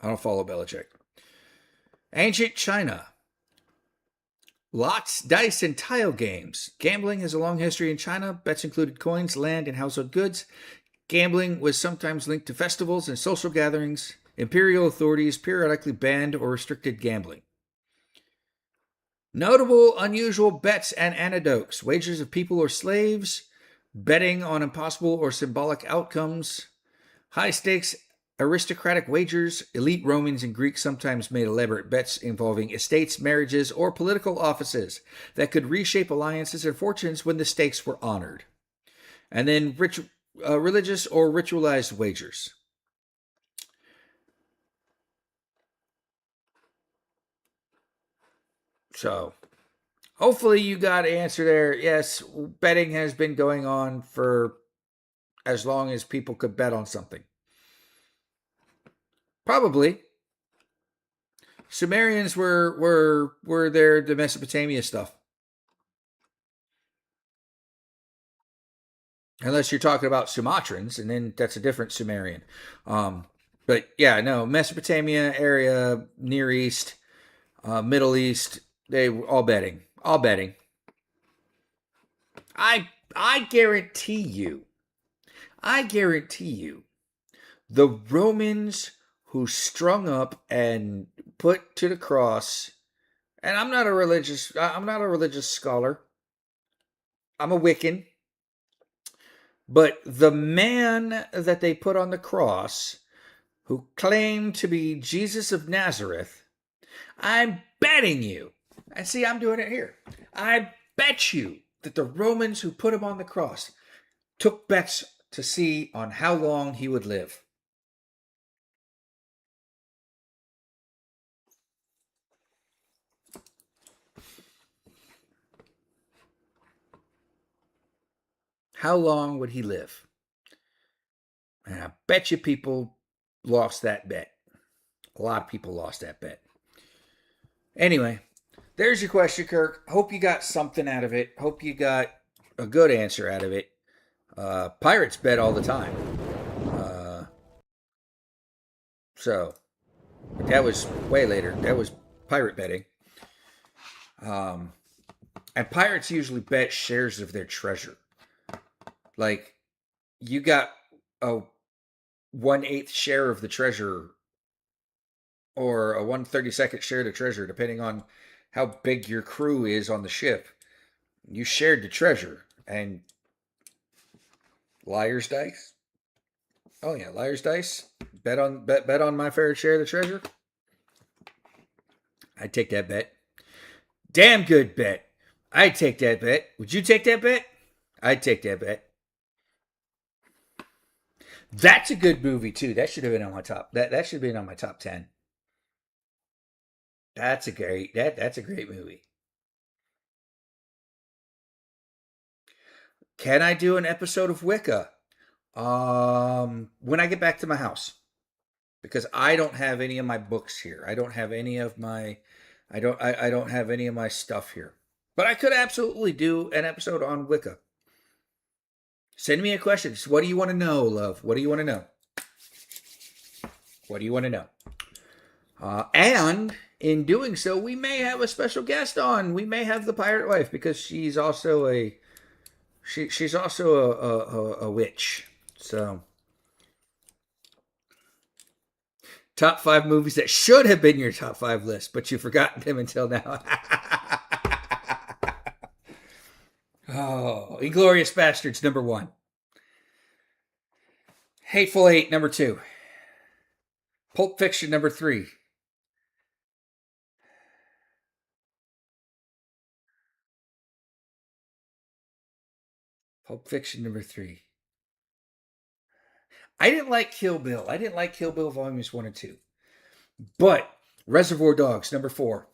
I don't follow Belichick. Ancient China. Lots, dice, and tile games. Gambling has a long history in China. Bets included coins, land, and household goods. Gambling was sometimes linked to festivals and social gatherings. Imperial authorities periodically banned or restricted gambling. Notable unusual bets and anecdotes. Wagers of people or slaves. Betting on impossible or symbolic outcomes. High stakes aristocratic wagers, elite Romans and Greeks sometimes made elaborate bets involving estates, marriages, or political offices that could reshape alliances and fortunes when the stakes were honored. And then religious or ritualized wagers. So, hopefully you got an answer there. Yes, betting has been going on for as long as people could bet on something. Probably. Sumerians were their the Mesopotamia stuff. Unless you're talking about Sumatrans, and then that's a different Sumerian. But yeah, no, Mesopotamia area, Near East, Middle East, they were all betting. All betting. I guarantee you, the Romans who strung up and put to the cross, and I'm not a religious scholar. I'm a Wiccan. But the man that they put on the cross, who claimed to be Jesus of Nazareth, I'm betting you, and see, I'm doing it here. I bet you that the Romans who put him on the cross took bets to see on how long he would live. How long would he live? And I bet you people lost that bet. A lot of people lost that bet. Anyway, there's your question, Kirk. Hope you got something out of it. Hope you got a good answer out of it. Pirates bet all the time. But that was way later. That was pirate betting. And pirates usually bet shares of their treasure. Like, you got a 1/8 share of the treasure, or a 1/32 share of the treasure, depending on how big your crew is on the ship. You shared the treasure. And liar's dice. Oh yeah, liar's dice. Bet on my fair share of the treasure. I'd take that bet. Damn good bet. I'd take that bet. Would you take that bet? I'd take that bet. That's a good movie too. That should have been on my top. That should have been on my top 10. That's a great movie. Can I do an episode of Wicca? When I get back to my house, because I don't have any of my books here. I don't have any of my I don't have any of my stuff here. But I could absolutely do an episode on Wicca. Send me a question. What do you want to know, love? What do you want to know? What do you want to know? And in doing so, we may have a special guest on. We may have the pirate wife, because she's also she's also a witch. So, top 5 movies that should have been your top 5 list, but you've forgotten them until now. Oh, Inglourious Bastards, number 1. Hateful Eight, number 2. Pulp Fiction, number 3. Pulp Fiction, number 3. I didn't like Kill Bill. I didn't like Kill Bill Volumes 1 and 2. But Reservoir Dogs, number 4.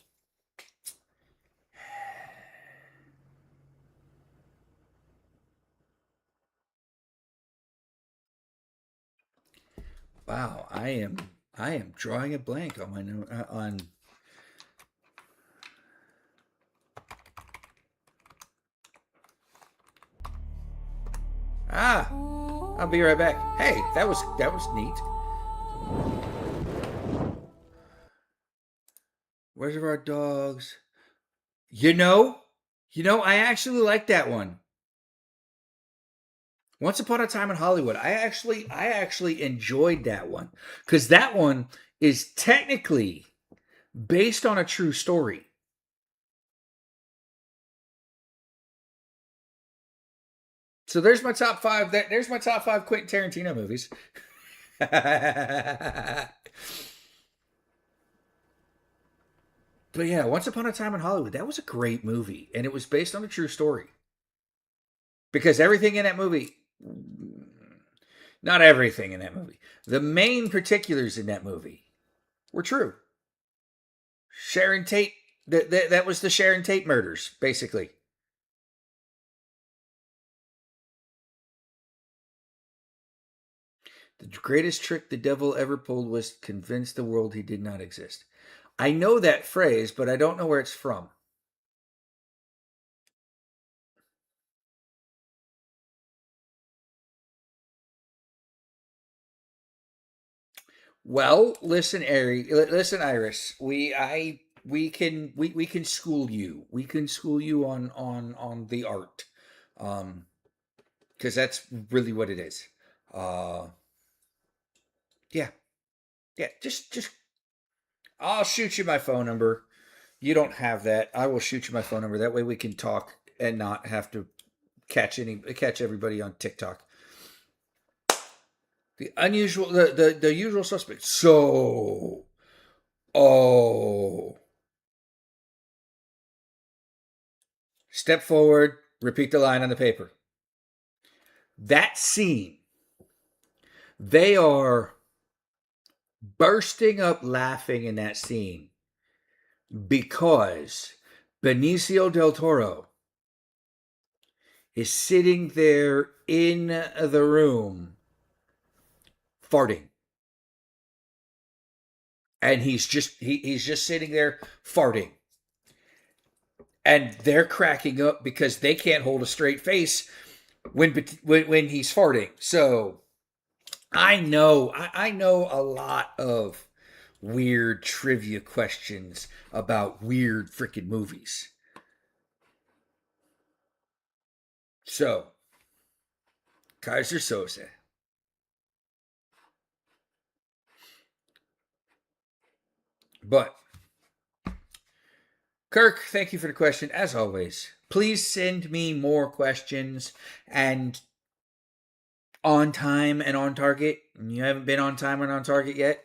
Wow, I am drawing a blank on my on. I'll be right back. Hey, that was neat. Reservoir Dogs. You know, I actually like that one. Once Upon a Time in Hollywood. I actually enjoyed that one, because that one is technically based on a true story. So there's my top 5. There's my top 5 Quentin Tarantino movies. But yeah, Once Upon a Time in Hollywood, that was a great movie. And it was based on a true story. Because everything in that movie, not everything in that movie, the main particulars in that movie were true. Sharon Tate, that was the Sharon Tate murders, basically. The greatest trick the devil ever pulled was to convince the world he did not exist. I know that phrase, but I don't know where it's from. Well, listen, listen, Iris. We can school you. We can school you on the art, because that's really what it is. Uh, yeah, yeah. Just I'll shoot you my phone number. You don't have that. I will shoot you my phone number. That way we can talk and not have to catch everybody on TikTok. The usual suspect. So, oh, step forward. Repeat the line on the paper. That scene, they are bursting up laughing in that scene because Benicio del Toro is sitting there in the room farting. And he's just sitting there farting. And they're cracking up because they can't hold a straight face when he's farting. So I know a lot of weird trivia questions about weird freaking movies. So, Kaiser Soze. But, Kirk, thank you for the question. As always, please send me more questions and on time and on target. You haven't been on time and on target yet,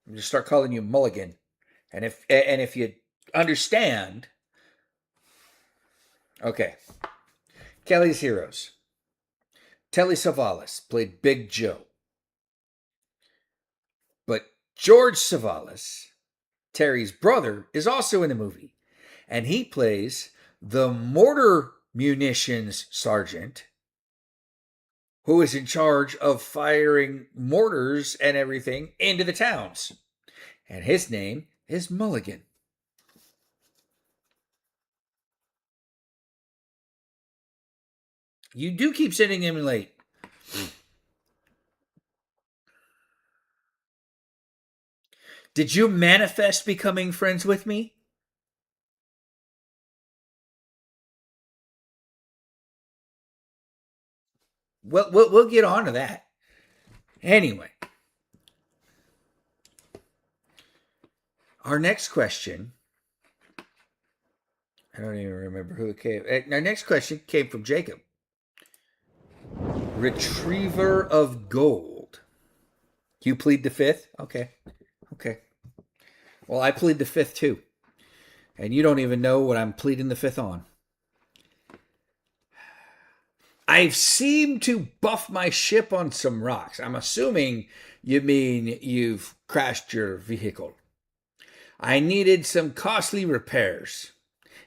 I'll just start calling you Mulligan. And if you understand, okay. Kelly's Heroes. Telly Savalas played Big Joe. But George Savalas, Terry's brother, is also in the movie. And he plays the mortar munitions sergeant who is in charge of firing mortars and everything into the towns. And his name is Mulligan. You do keep sending him late. Did you manifest becoming friends with me? Well, we'll get on to that. Anyway, our next question. I don't even remember who it came. Our next question came from Jacob. Retriever of gold. You plead the fifth? Okay. Okay. Well, I plead the fifth too. And you don't even know what I'm pleading the fifth on. I've seemed to buff my ship on some rocks. I'm assuming you mean you've crashed your vehicle. I needed some costly repairs.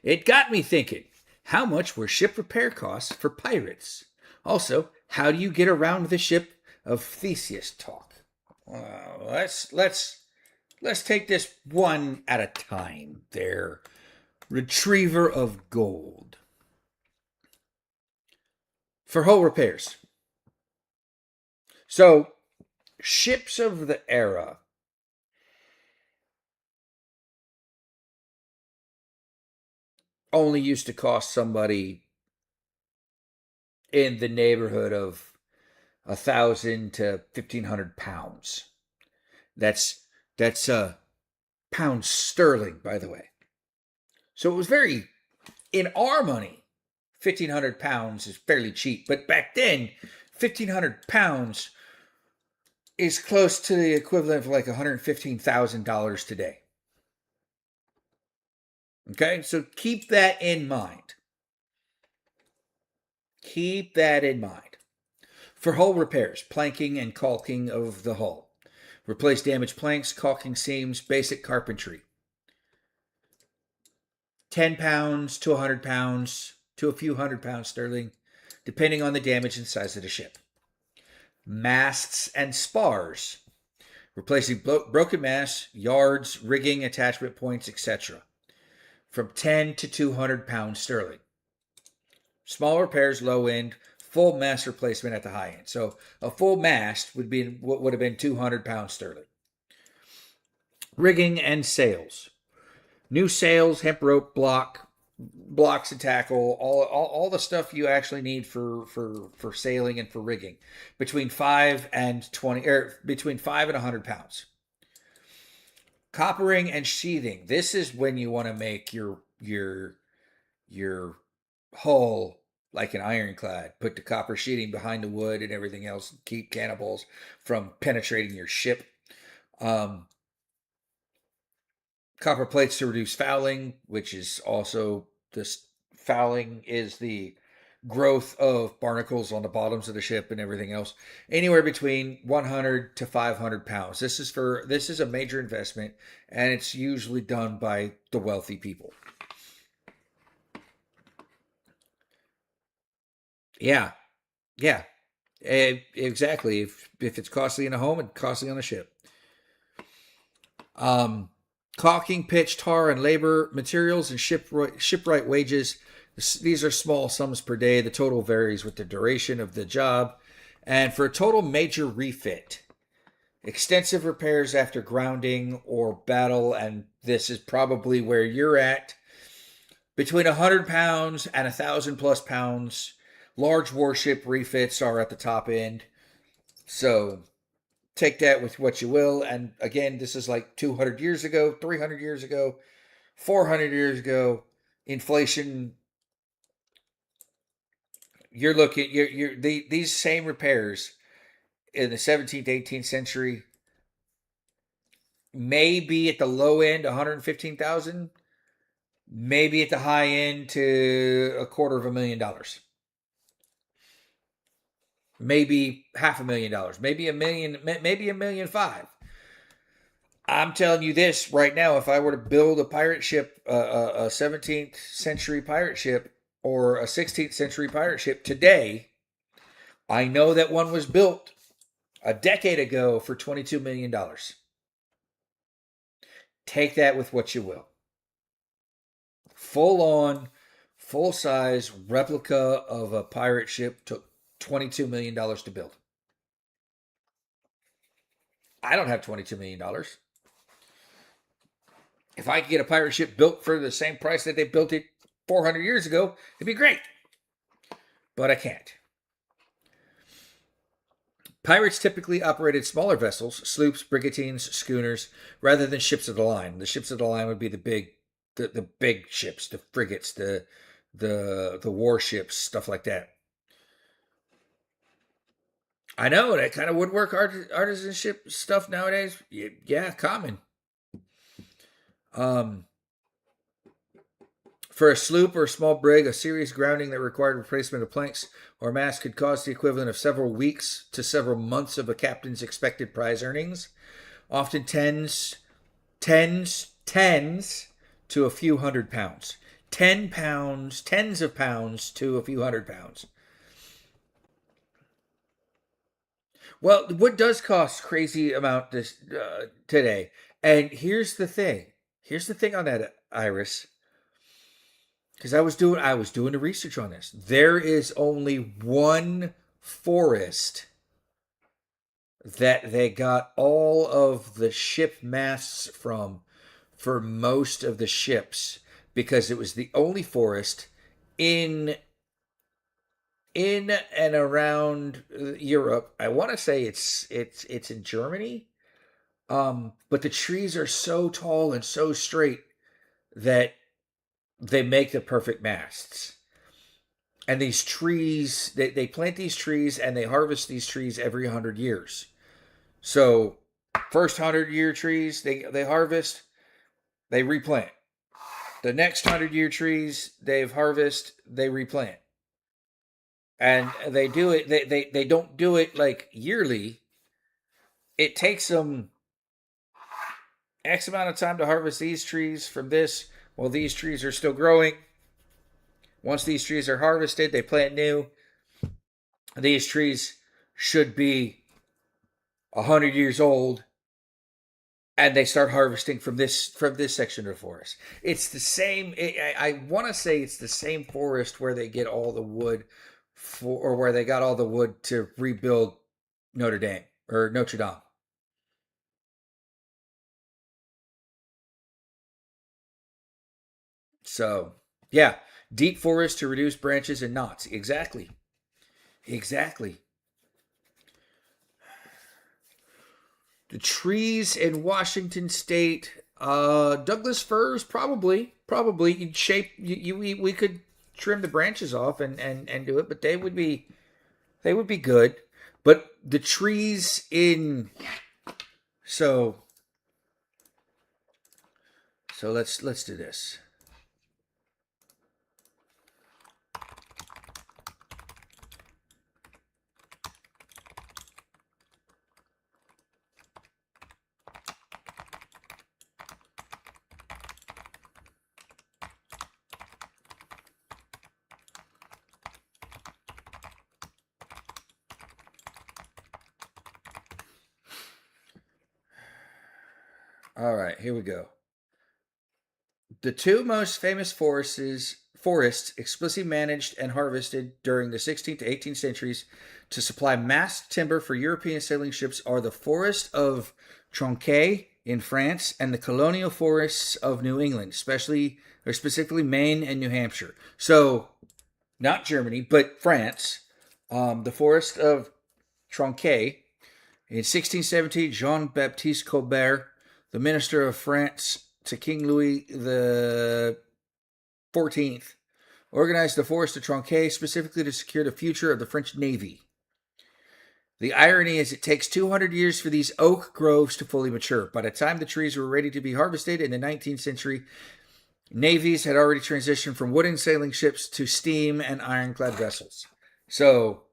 It got me thinking, how much were ship repair costs for pirates? Also, how do you get around the ship of Theseus talk? Let's take this one at a time there. Retriever of gold. For hull repairs. So, ships of the era only used to cost somebody in the neighborhood of 1,000 to 1,500 pounds. That's pounds sterling, by the way. So it was very, in our money, 1,500 pounds is fairly cheap. But back then, 1,500 pounds is close to the equivalent of like $115,000 today. Okay, so keep that in mind. Keep that in mind. For hull repairs, planking and caulking of the hull. Replace damaged planks, caulking seams, basic carpentry. 10 pounds to 100 pounds to a few £100 sterling, depending on the damage and size of the ship. Masts and spars. Replacing broken masts, yards, rigging, attachment points, etc. From 10 to 200 pounds sterling. Small repairs, low end, full mast replacement at the high end. So a full mast would have been 200 pounds sterling. Rigging and sails. New sails, hemp rope, blocks and tackle, all the stuff you actually need for sailing and for rigging. Between 5 and 20 or between 5 and 100 pounds. Coppering and sheathing. This is when you want to make your hull like an ironclad. Put the copper sheeting behind the wood and everything else. Keep cannibals from penetrating your ship. Copper plates to reduce fouling, which is also this fouling is the growth of barnacles on the bottoms of the ship and everything else. Anywhere between 100 to 500 pounds. This is a major investment, and it's usually done by the wealthy people. Yeah, yeah, exactly. If it's costly in a home, it's costly on a ship. Caulking, pitch, tar, and labor materials and shipwright wages. These are small sums per day. The total varies with the duration of the job. And for a total major refit, extensive repairs after grounding or battle, and this is probably where you're at, between 100 pounds and 1,000 plus pounds. Large warship refits are at the top end. So take that with what you will. And again, this is like 200 years ago, 300 years ago, 400 years ago. Inflation, you're looking, these same repairs in the 17th, 18th century may be at the low end 115,000, maybe at the high end to $250,000. Maybe $500,000, maybe $1 million, maybe $1.5 million. I'm telling you this right now: if I were to build a pirate ship, a 17th century pirate ship or a 16th century pirate ship today, I know that one was built a decade ago for $22 million. Take that with what you will. Full on, full size replica of a pirate ship took $22 million to build. I don't have $22 million. If I could get a pirate ship built for the same price that they built it 400 years ago, it'd be great. But I can't. Pirates typically operated smaller vessels, sloops, brigantines, schooners, rather than ships of the line. The ships of the line would be the big ships, the frigates, the warships, stuff like that. I know that kind of woodwork artisanship stuff nowadays. Yeah, common. For a sloop or a small brig, a serious grounding that required replacement of planks or masts could cost the equivalent of several weeks to several months of a captain's expected prize earnings, often tens to a few hundred pounds. 10 pounds, tens of pounds to a few hundred pounds. Well, wood does cost crazy amount this today. And here's the thing. Here's the thing on that, Iris. Because I was doing the research on this. There is only one forest that they got all of the ship masts from for most of the ships, because it was the only forest in and around Europe. I want to say it's in Germany. But the trees are so tall and so straight that they make the perfect masts. And these trees, they plant these trees and they harvest these trees every 100 years. So, first 100-year trees they harvest, they replant. The next 100-year trees they've harvest, they replant. And they do it, they don't do it like yearly. It takes them X amount of time to harvest these trees from this while these trees are still growing. Once these trees are harvested, they plant new. These trees should be 100 years old, and they start harvesting from this section of the forest. It's the same. I want to say it's the same forest where they get all the wood or where they got all the wood to rebuild Notre Dame or Notre Dame. So, yeah, deep forest to reduce branches and knots. Exactly. Exactly. The trees in Washington State, Douglas firs, probably. You'd shape. We could trim the branches off and do it, but they would be good. But the trees in so let's do this. All right, here we go. The two most famous forests explicitly managed and harvested during the 16th to 18th centuries to supply mast timber for European sailing ships are the forest of Tronquay in France and the colonial forests of New England, especially or specifically Maine and New Hampshire. So, not Germany, but France. The forest of Tronquay in 1617, Jean Baptiste Colbert, the minister of France to King Louis the 14th, organized the forest of Tronquay specifically to secure the future of the French Navy. The irony is it takes 200 years for these oak groves to fully mature. By the time the trees were ready to be harvested in the 19th century, navies had already transitioned from wooden sailing ships to steam and ironclad vessels. So,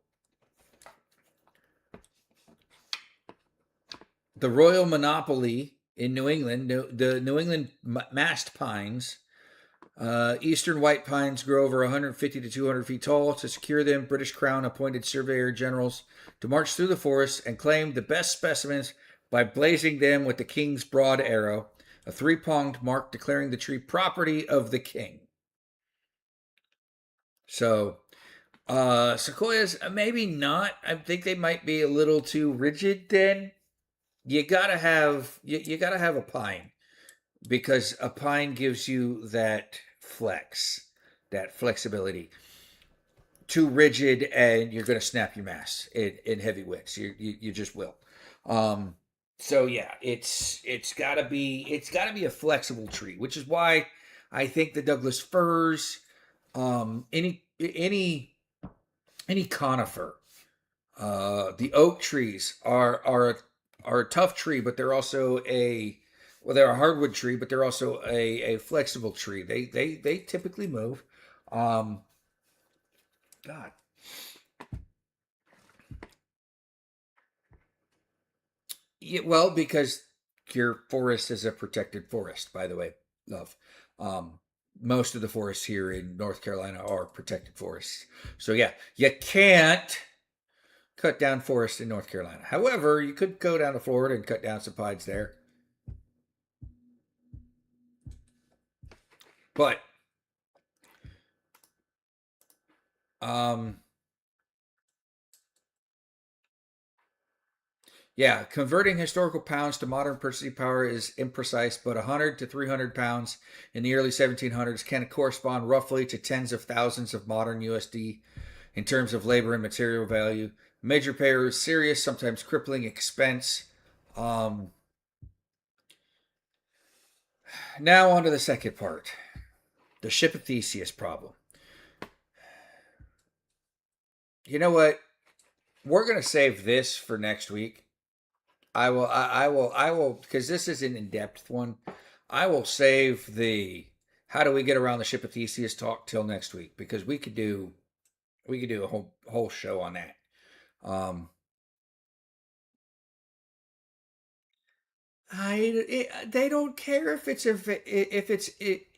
the royal monopoly in New England, the New England mast pines, eastern white pines grow over 150 to 200 feet tall. To secure them, British Crown appointed surveyor generals to march through the forest and claim the best specimens by blazing them with the king's broad arrow, a three-pronged mark declaring the tree property of the king. So, sequoias, maybe not. I think they might be a little too rigid then. You gotta have a pine, because a pine gives you that flexibility. Too rigid, and you're going to snap your mast in heavy winds. You just will. So yeah, it's gotta be a flexible tree, which is why I think the Douglas firs, any conifer, the oak trees are a tough tree, but they're also they're a hardwood tree, but they're also a flexible tree. They typically move. God. Yeah, well, because your forest is a protected forest, by the way, love. Um, Most of the forests here in North Carolina are protected forests. So yeah, you can't cut down forests in North Carolina. However, you could go down to Florida and cut down some pines there. But um, yeah, converting historical pounds to modern purchasing power is imprecise, but 100 to 300 pounds in the early 1700s can correspond roughly to tens of thousands of modern USD in terms of labor and material value. Major payer is serious, sometimes crippling expense. Um, Now, on to the second part, the ship of Theseus problem. You know what? We're going to save this for next week. I will, because this is an in-depth one. I will save the how do we get around the ship of Theseus talk till next week, because we could do a whole show on that. Um, they don't care if it's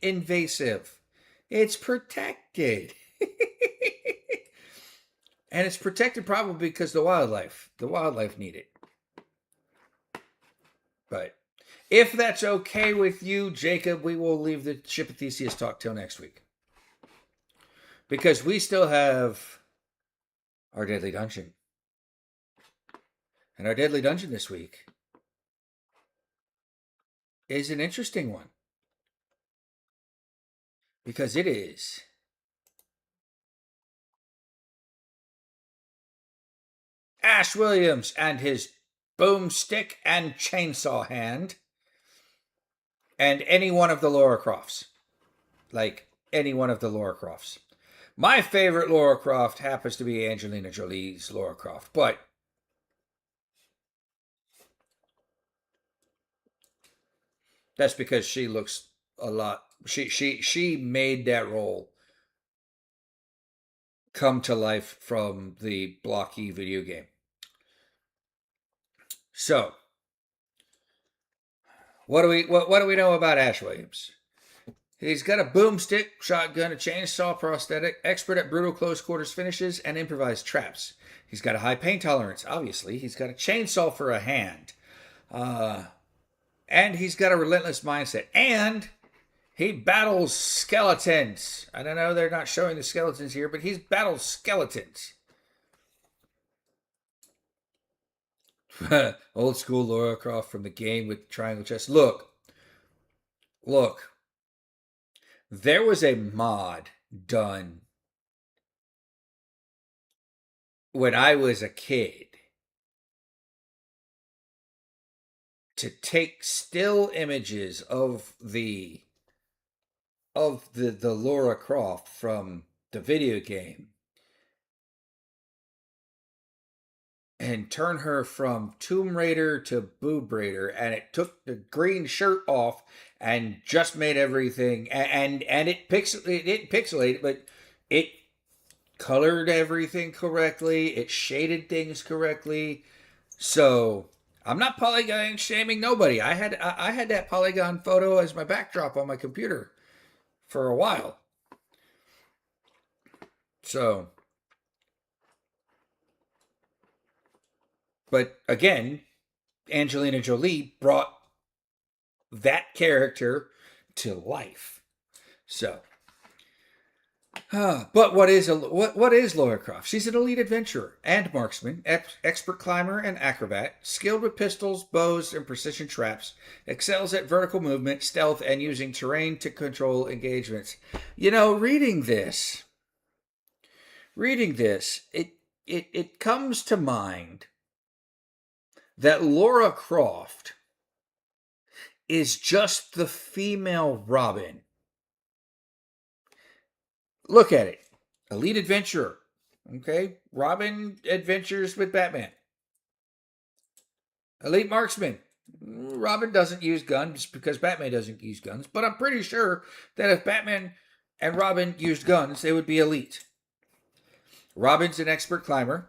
invasive. It's protected. And it's protected probably because the wildlife need it. But if that's okay with you, Jacob, we will leave the ship of Theseus talk till next week. Because we still have our deadly dungeon. And our deadly dungeon this week is an interesting one. Because it is Ash Williams and his boomstick and chainsaw hand. And any one of the Laura Crofts. Like, any one of the Laura Crofts. My favorite Laura Croft happens to be Angelina Jolie's Laura Croft. But that's because she looks a lot. She made that role come to life from the blocky video game. So, what do we know about Ash Williams? He's got a boomstick, shotgun, a chainsaw prosthetic, expert at brutal close quarters finishes, and improvised traps. He's got a high pain tolerance, obviously. He's got a chainsaw for a hand. And he's got a relentless mindset. And he battles skeletons. I don't know, they're not showing the skeletons here, but he's battles skeletons. Old school Laura Croft from the game with triangle chest. Look. There was a mod done when I was a kid to take still images of the Laura Croft from the video game and turn her from Tomb Raider to Boob Raider, and it took the green shirt off and just made everything, and it pixelated, but it colored everything correctly, it shaded things correctly. So I'm not polygon shaming nobody. I had that polygon photo as my backdrop on my computer for a while. So, but again, Angelina Jolie brought that character to life. So, but what is Laura Croft? She's an elite adventurer and marksman, expert climber and acrobat, skilled with pistols, bows, and precision traps, excels at vertical movement, stealth, and using terrain to control engagements. You know, reading this, it comes to mind that Laura Croft is just the female Robin. Look at it. Elite adventurer. Okay? Robin adventures with Batman. Elite marksman. Robin doesn't use guns because Batman doesn't use guns. But I'm pretty sure that if Batman and Robin used guns, they would be elite. Robin's an expert climber.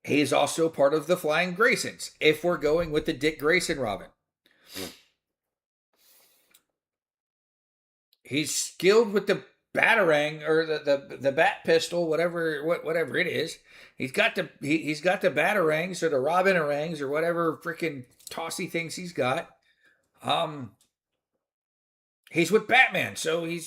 He is also part of the Flying Graysons, if we're going with the Dick Grayson Robin. He's skilled with the batarang or the bat pistol, whatever it is. He's got the batarangs or the robinarangs or whatever freaking tossy things he's got. He's with Batman, so he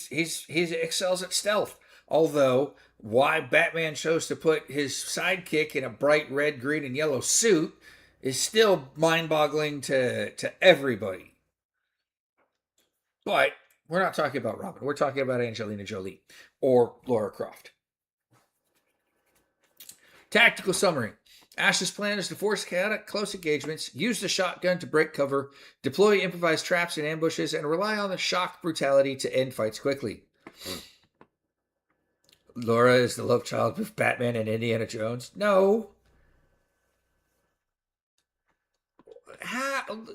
excels at stealth. Although why Batman chose to put his sidekick in a bright red, green, and yellow suit is still mind-boggling to everybody. But we're not talking about Robin. We're talking about Angelina Jolie or Laura Croft. Tactical summary. Ash's plan is to force chaotic close engagements, use the shotgun to break cover, deploy improvised traps and ambushes, and rely on the shock brutality to end fights quickly. Laura is the love child of Batman and Indiana Jones? No. How?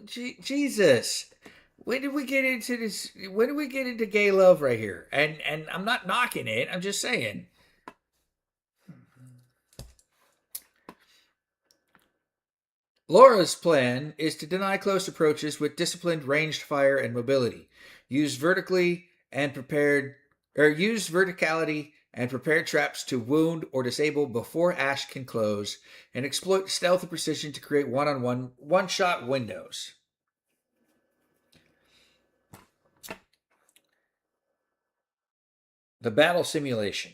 Jesus. When did we get into this? When did we get into gay love right here? And I'm not knocking it. I'm just saying. Laura's plan is to deny close approaches with disciplined ranged fire and mobility. Use use verticality and prepare traps to wound or disable before Ash can close, and exploit stealth and precision to create one-on-one one-shot windows. The battle simulation.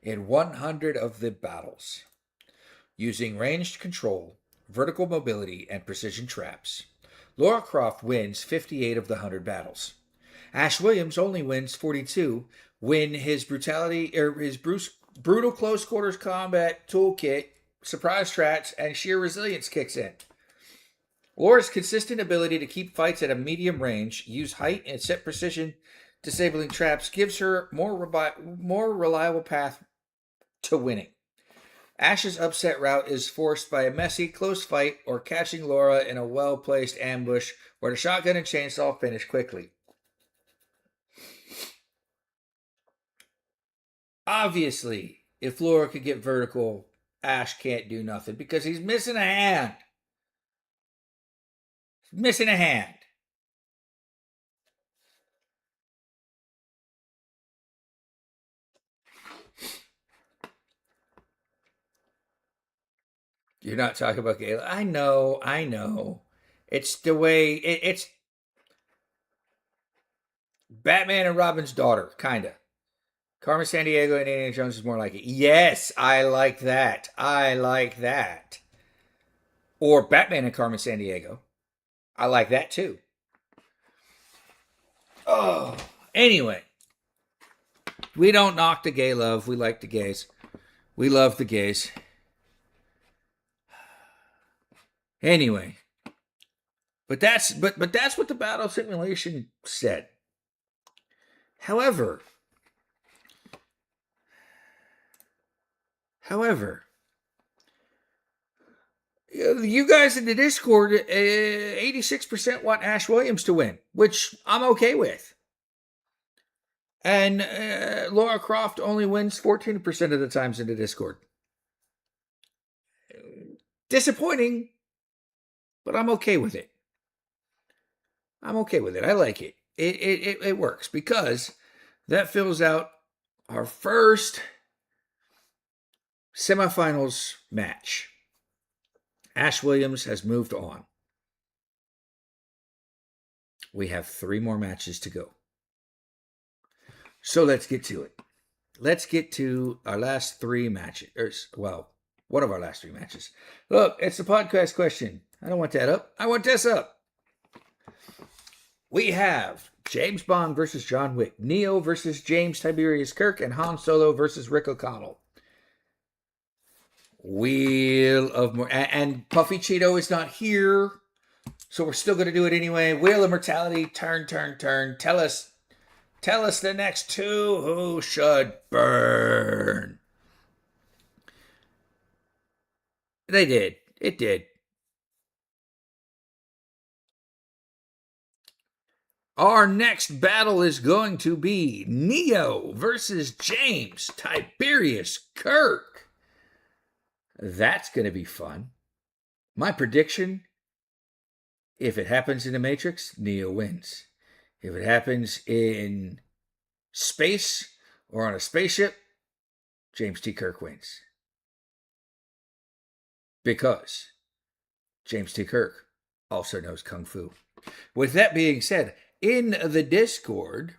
In 100 of the battles, using ranged control, vertical mobility, and precision traps, Laura Croft wins 58 of the 100 battles. Ash Williams only wins 42 when his brutal close quarters combat toolkit, surprise traps, and sheer resilience kicks in. Laura's consistent ability to keep fights at a medium range, use height, and set precision disabling traps gives her more reliable path to winning. Ash's upset route is forced by a messy, close fight or catching Laura in a well-placed ambush where the shotgun and chainsaw finish quickly. Obviously, if Laura could get vertical, Ash can't do nothing because he's missing a hand. He's missing a hand. You're not talking about Gayla. I know. It's the way it's Batman and Robin's daughter, kinda. Carmen Sandiego and Indiana Jones is more like it. Yes, I like that. Or Batman and Carmen Sandiego. I like that too. Oh, anyway. We don't knock the gay love. We like the gays. We love the gays. Anyway, but that's what the battle simulation said. However, you guys in the Discord, 86% want Ash Williams to win, which I'm okay with. And Laura Croft only wins 14% of the times in the Discord. Disappointing, but I'm okay with it. I like it. It works because that fills out our first semifinals match. Ash Williams has moved on. We have 3 more matches to go. So let's get to it. Let's get to our last 3 matches. One of our last 3 matches. Look, it's the podcast question. I don't want that up. I want this up. We have James Bond versus John Wick, Neo versus James Tiberius Kirk, and Han Solo versus Rick O'Connell. Wheel of more, and Puffy Cheeto is not here, so we're still going to do it anyway. Wheel of Mortality, turn. Tell us the next 2 who should burn. They did. It did. Our next battle is going to be Neo versus James Tiberius Kirk. That's going to be fun. My prediction, if it happens in the Matrix, Neo wins. If it happens in space or on a spaceship, James T. Kirk wins. Because James T. Kirk also knows Kung Fu. With that being said, in the Discord,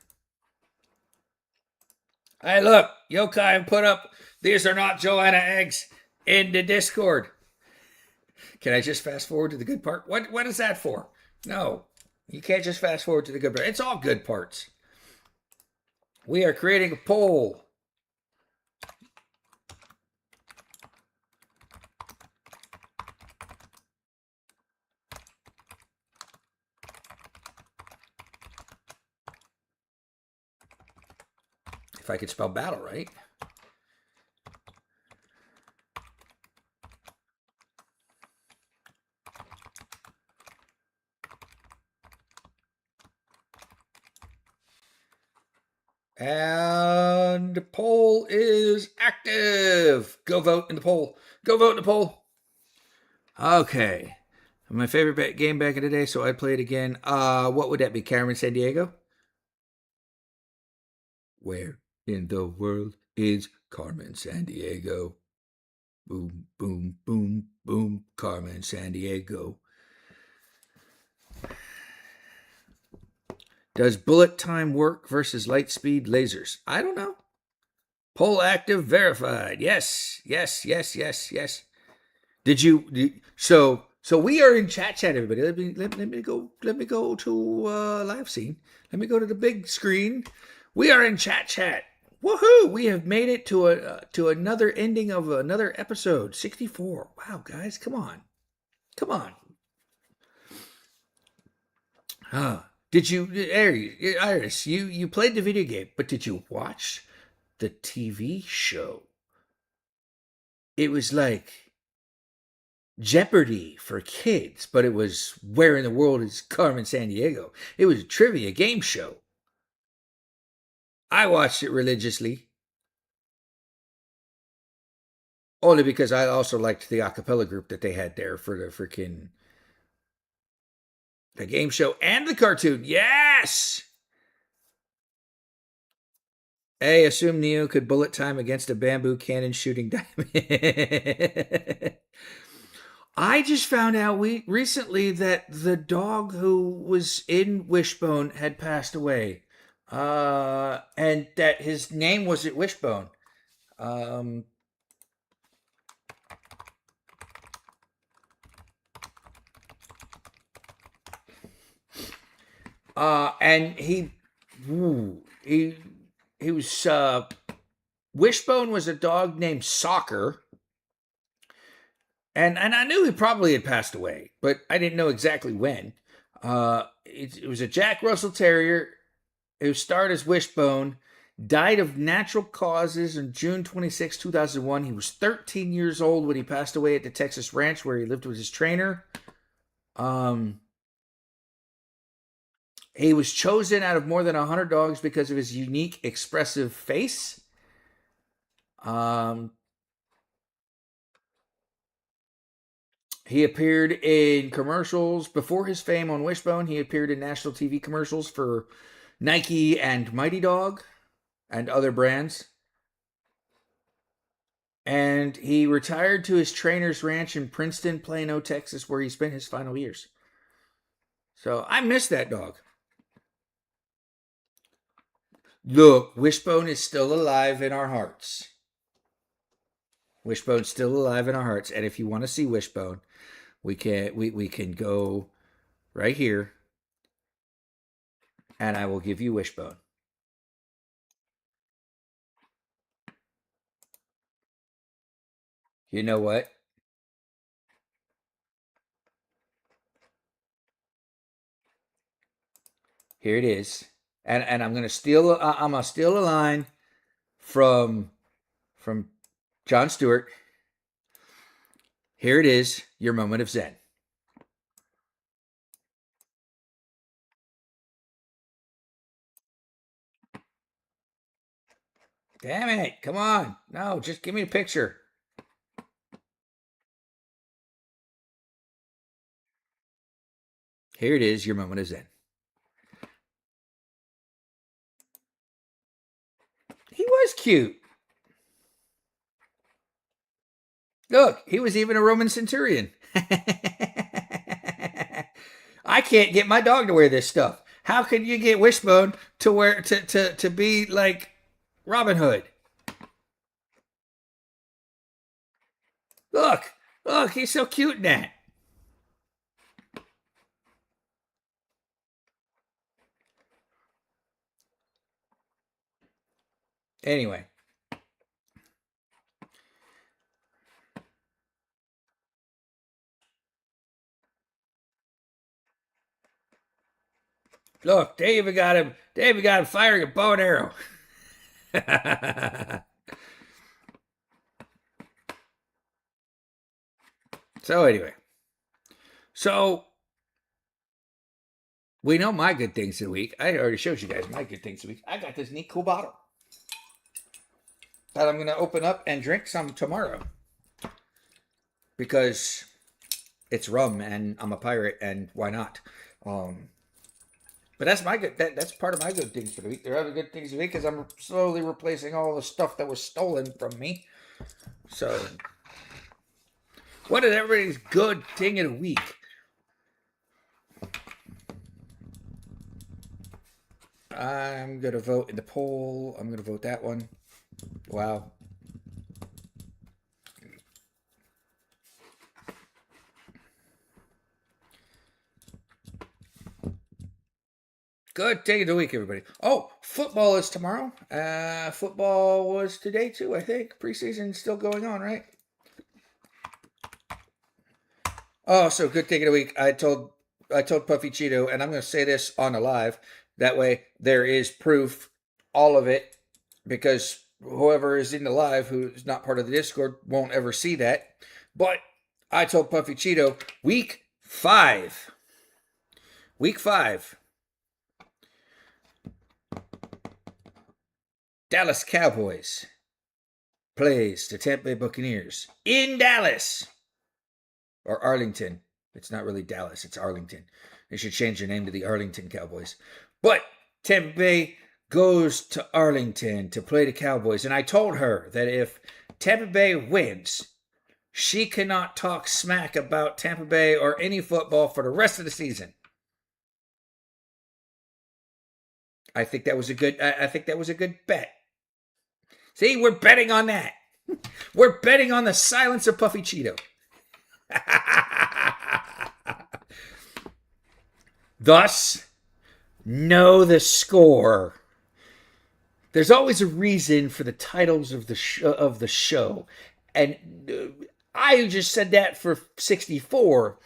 hey, look, Yokai put up, these are not Joanna eggs in the Discord. Can I just fast forward to the good part? What is that for? No, you can't just fast forward to the good part. It's all good parts. We are creating a poll. If I could spell battle right. And the poll is active. Go vote in the poll. Go vote in the poll. Okay. My favorite game back in the day, so I'd play it again. What would that be? Carmen Sandiego? Where in the world is Carmen Sandiego? Boom, boom, boom, boom. Carmen Sandiego. Does bullet time work versus light speed lasers? I don't know. Poll active verified. Yes, yes, yes, yes, yes. Did you? So we are in chat, everybody. Let me go to live scene. Let me go to the big screen. We are in chat. Woohoo! We have made it to another ending of another episode 64. Wow, guys, come on. Did you, Iris? You played the video game, but did you watch the TV show? It was like Jeopardy for kids, but it was Where in the World is Carmen Sandiego? It was a trivia game show. I watched it religiously, only because I also liked the a cappella group that they had there for the freaking the game show and the cartoon. Yes. A. Assume Neo could bullet time against a bamboo cannon shooting diamond. I just found out recently that the dog who was in Wishbone had passed away, and that his name wasn't Wishbone. Um, and he was Wishbone was a dog named Soccer. And I knew he probably had passed away, but I didn't know exactly when. It was a Jack Russell Terrier who starred as Wishbone, died of natural causes on June 26, 2001. He was 13 years old when he passed away at the Texas ranch where he lived with his trainer. He was chosen out of more than 100 dogs because of his unique, expressive face. He appeared in commercials. Before his fame on Wishbone, he appeared in national TV commercials for Nike and Mighty Dog and other brands. And he retired to his trainer's ranch in Princeton, Plano, Texas, where he spent his final years. So I miss that dog. Look, Wishbone is still alive in our hearts. Wishbone's still alive in our hearts. And if you want to see Wishbone, we can go right here, and I will give you Wishbone. You know what? Here it is, and I'm gonna steal. I'm gonna steal a line from Jon Stewart. Here it is, your moment of zen. Damn it! Come on, no, just give me a picture. Here it is, your moment of zen. He was cute. Look, he was even a Roman centurion. I can't get my dog to wear this stuff. How can you get Wishbone to wear to be like Robin Hood? Look, he's so cute in that. Anyway. Look, Dave got him firing a bow and arrow. So anyway. So We know my good things of the week. I already showed you guys my good things of the week. I got this neat, cool bottle that I'm going to open up and drink some tomorrow because it's rum and I'm a pirate and why not? But that's my good. That's part of my good things for the week. There are other good things of the week because I'm slowly replacing all the stuff that was stolen from me. So, what is everybody's good thing of the week? I'm gonna vote in the poll. I'm gonna vote that one. Wow. Good day of the week, everybody. Oh, football is tomorrow. Football was today too, I think. Preseason's still going on, right? Oh, so good day of the week. I told Puffy Cheeto, and I'm going to say this on a live. That way, there is proof, all of it, because whoever is in the live who's not part of the Discord won't ever see that. But I told Puffy Cheeto, week 5. Week 5. Dallas Cowboys plays the Tampa Bay Buccaneers in Dallas. Or Arlington. It's not really Dallas, it's Arlington. They should change their name to the Arlington Cowboys. But Tampa Bay goes to Arlington to play the Cowboys. And I told her that if Tampa Bay wins, she cannot talk smack about Tampa Bay or any football for the rest of the season. I think that was a good bet. See, we're betting on that. We're betting on the silence of Puffy Cheeto. Thus, know the score. There's always a reason for the titles of the show, and I just said that for 64,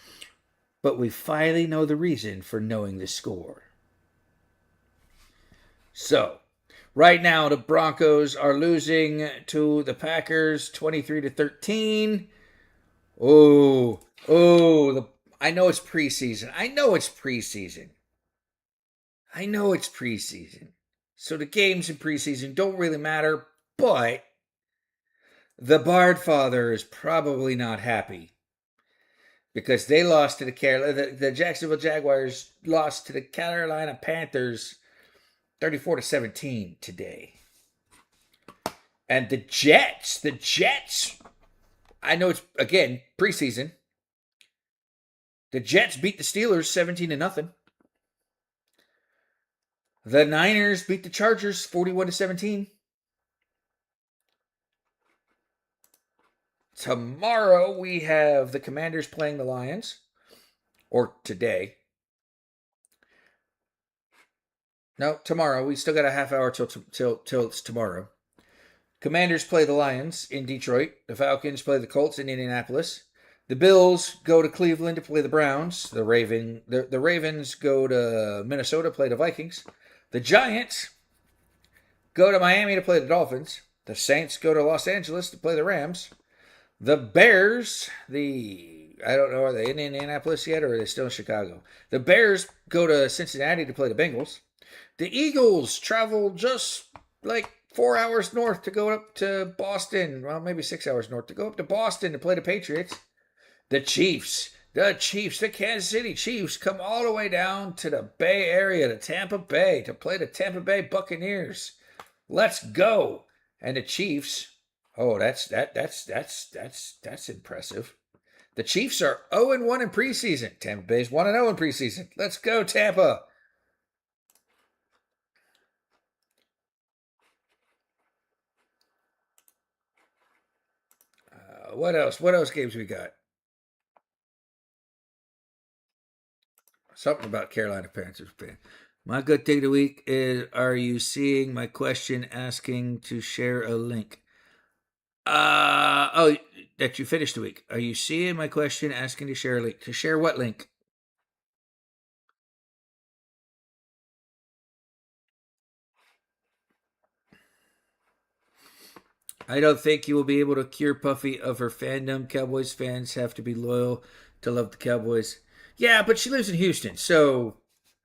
but we finally know the reason for knowing the score. So, right now the Broncos are losing to the Packers 23-13. I know it's preseason. So the games in preseason don't really matter, but the Bard father is probably not happy because they lost to the Jacksonville Jaguars lost to the Carolina Panthers 34-17 today. And the Jets, I know it's, again, preseason. The Jets beat the Steelers 17-0. The Niners beat the Chargers 41-17. Tomorrow we have the Commanders playing the Lions. Or today. No, tomorrow. We still got a half hour till it's tomorrow. Commanders play the Lions in Detroit. The Falcons play the Colts in Indianapolis. The Bills go to Cleveland to play the Browns. The Ravens go to Minnesota to play the Vikings. The Giants go to Miami to play the Dolphins. The Saints go to Los Angeles to play the Rams. The Bears, I don't know, are they in Indianapolis yet or are they still in Chicago? The Bears go to Cincinnati to play the Bengals. The Eagles travel just like 4 hours north to go up to Boston. Well, maybe 6 hours north to go up to Boston to play the Patriots. The Kansas City Chiefs come all the way down to the Bay Area, to Tampa Bay, to play the Tampa Bay Buccaneers. Let's go. And the Chiefs, that's impressive. The Chiefs are 0-1 in preseason. Tampa Bay's 1-0 in preseason. Let's go, Tampa. What else? What else games we got? Something about Carolina Panthers fan. My good thing of the week is, are you seeing my question asking to share a link? That you finished the week. Are you seeing my question asking to share a link? To share what link? I don't think you will be able to cure Puffy of her fandom. Cowboys fans have to be loyal to love the Cowboys. Yeah, but she lives in Houston, so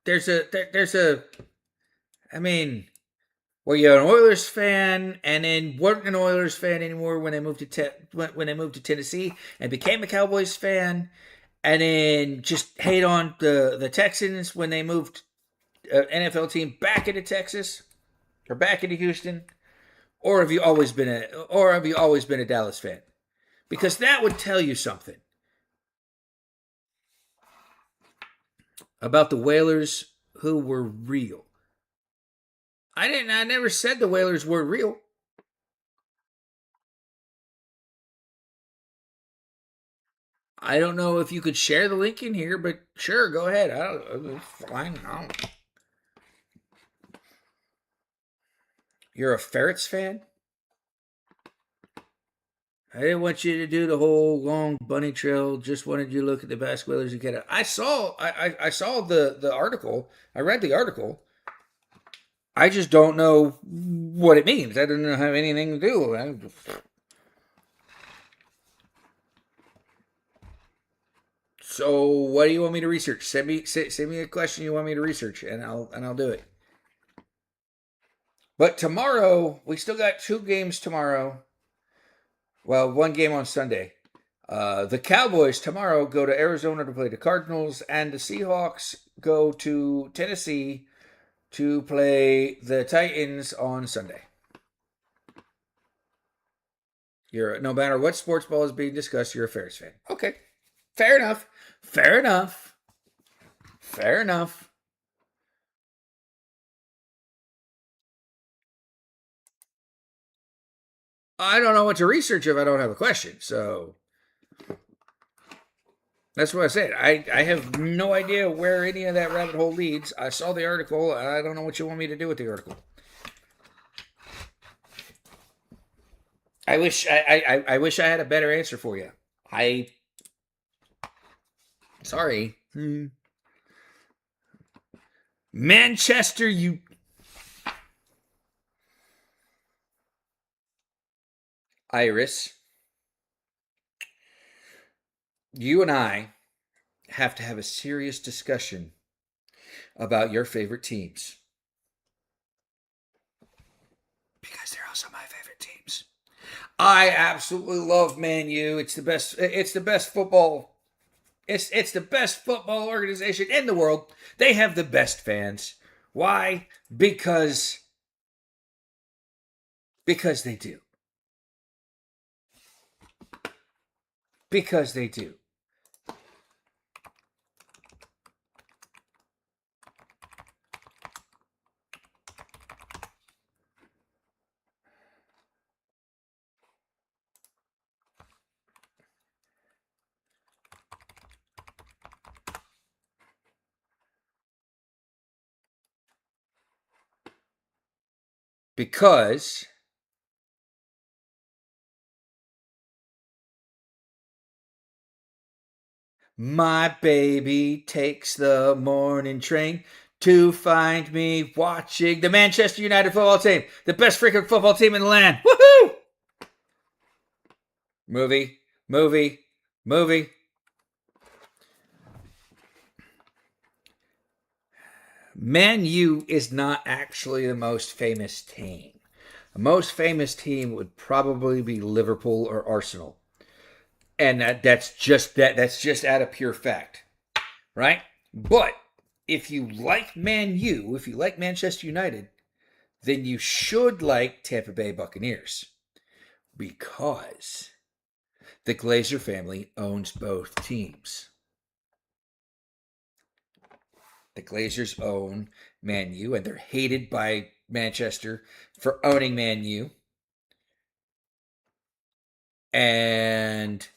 there's a. I mean, were you an Oilers fan and then weren't an Oilers fan anymore when they moved to when they moved to Tennessee and became a Cowboys fan, and then just hate on the Texans when they moved NFL team back into Texas or back into Houston, or have you always been a Dallas fan? Because that would tell you something about the Whalers who were real. I never said the Whalers were real. I don't know if you could share the link in here, but sure, go ahead. Fine. You're a Ferrets fan? I didn't want you to do the whole long bunny trail. Just wanted you to look at the best Whalers you get. I saw the article. I read the article. I just don't know what it means. I don't have anything to do with it. So, what do you want me to research? Send me a question you want me to research, and I'll do it. But tomorrow, we still got 2 games tomorrow. Well, 1 game on Sunday. The Cowboys tomorrow go to Arizona to play the Cardinals, and the Seahawks go to Tennessee to play the Titans on Sunday. No matter what sports ball is being discussed, you're a Ferris fan. Okay. Fair enough. Fair enough. Fair enough. I don't know what to research if I don't have a question. So that's what I said. I have no idea where any of that rabbit hole leads. I saw the article. I don't know what you want me to do with the article. I wish I had a better answer for you. Sorry. Manchester, Iris, you and I have to have a serious discussion about your favorite teams. Because they're also my favorite teams. I absolutely love Man U. It's the best football. It's the best football organization in the world. They have the best fans. Why? Because they do. Because they do. Because my baby takes the morning train to find me watching the Manchester United football team, the best freaking football team in the land. Woohoo! Movie. Man U is not actually the most famous team. The most famous team would probably be Liverpool or Arsenal. And that's just out of pure fact. Right? But if you like Man U, if you like Manchester United, then you should like Tampa Bay Buccaneers. Because the Glazer family owns both teams. The Glazers own Man U, and they're hated by Manchester for owning Man U. And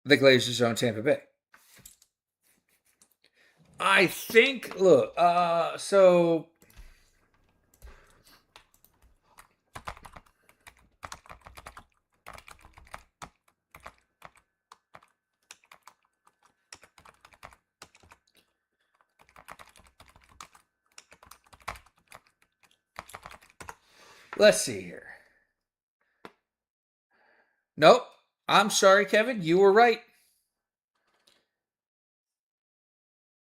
the Glazers own Tampa Bay. I think, look, so let's see here. Nope. I'm sorry, Kevin. You were right.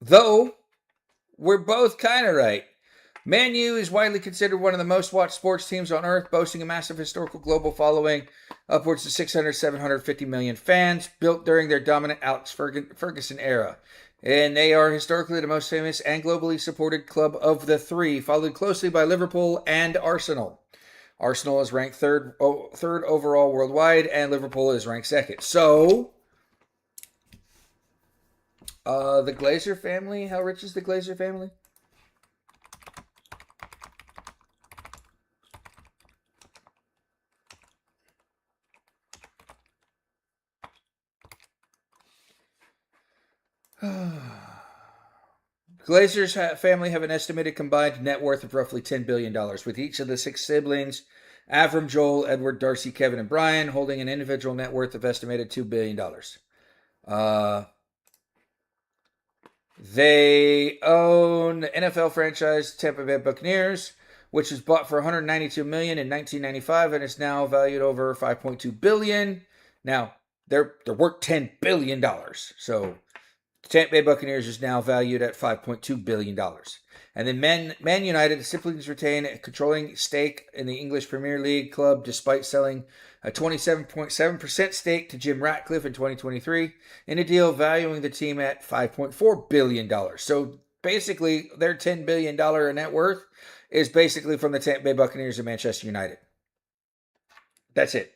Though we're both kind of right. Man U is widely considered one of the most watched sports teams on earth, boasting a massive historical global following, upwards of 600, 750 million fans, built during their dominant Alex Ferguson era. And they are historically the most famous and globally supported club of the three, followed closely by Liverpool and Arsenal. Arsenal is ranked third overall worldwide, and Liverpool is ranked second. So, the Glazer family, how rich is the Glazer family? Glazer's family have an estimated combined net worth of roughly $10 billion, with each of the six siblings, Avram, Joel, Edward, Darcy, Kevin, and Brian, holding an individual net worth of estimated $2 billion. They own the NFL franchise Tampa Bay Buccaneers, which was bought for $192 million in 1995 and is now valued over $5.2 billion. Now, they're worth $10 billion. So the Tampa Bay Buccaneers is now valued at $5.2 billion. And then Man United, the siblings retain a controlling stake in the English Premier League club despite selling a 27.7% stake to Jim Ratcliffe in 2023 in a deal valuing the team at $5.4 billion. So basically, their $10 billion net worth is basically from the Tampa Bay Buccaneers and Manchester United. That's it.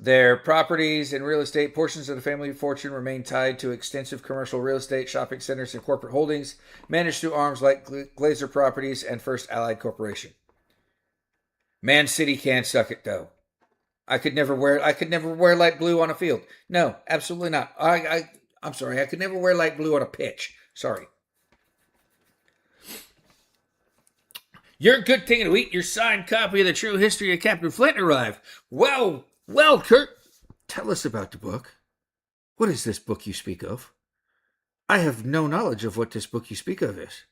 Their properties and real estate portions of the family fortune remain tied to extensive commercial real estate, shopping centers, and corporate holdings managed through arms like Glazer Properties and First Allied Corporation. Man City can't suck it though. I could never wear light blue on a field. No, absolutely not. I'm sorry. I could never wear light blue on a pitch. Sorry. Your good thing to eat your signed copy of The True History of Captain Flint arrived. Well, Kurt, tell us about the book. What is this book you speak of? I have no knowledge of what this book you speak of is.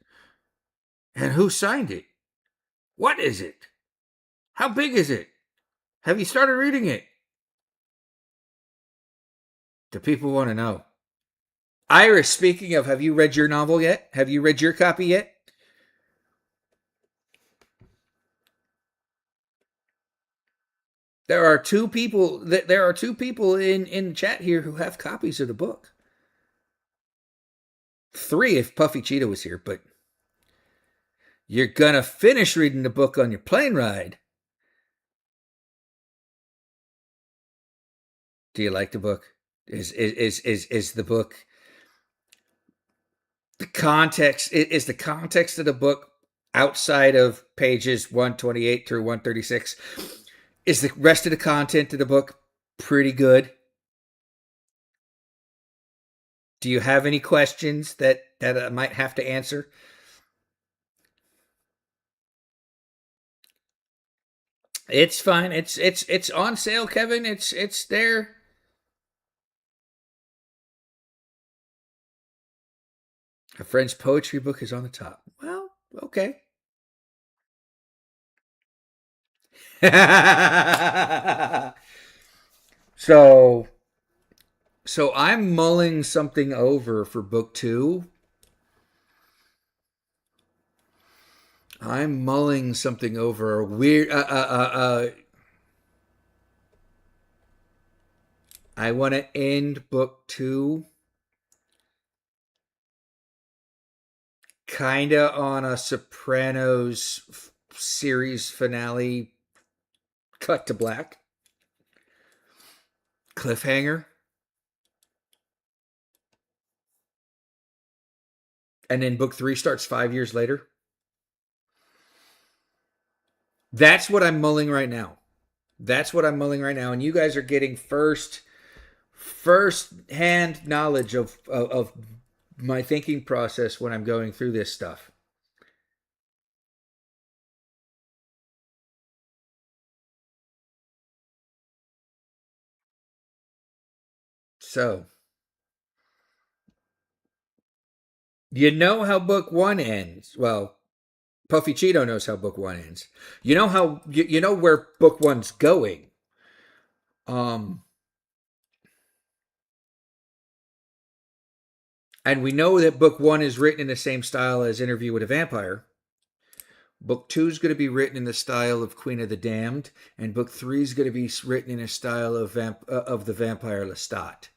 And who signed it? What is it? How big is it? Have you started reading it? The people want to know. Iris, speaking of, have you read your novel yet? Have you read your copy yet? There are two people in chat here who have copies of the book. 3 if Puffy Cheetah was here, but you're gonna finish reading the book on your plane ride. Do you like the book? Is the book the context? Is the context of the book outside of pages 128 through 136? Is the rest of the content of the book pretty good? Do you have any questions that I might have to answer? It's fine. It's on sale, Kevin. It's there. A friend's poetry book is on the top. Well, okay. so I'm mulling something over for book 2. I'm mulling something over a weird. I want to end book 2 kind of on a Sopranos series finale, cut to black, cliffhanger, and then book 3 starts 5 years later. That's what I'm mulling right now. And you guys are getting first hand knowledge of my thinking process when I'm going through this stuff. So, you know how book 1 ends. Well, Puffy Cheeto knows how book 1 ends. You know how you know where book 1's going. And we know that book 1 is written in the same style as Interview with a Vampire. Book 2 is going to be written in the style of Queen of the Damned, and book 3 is going to be written in a style of the Vampire Lestat.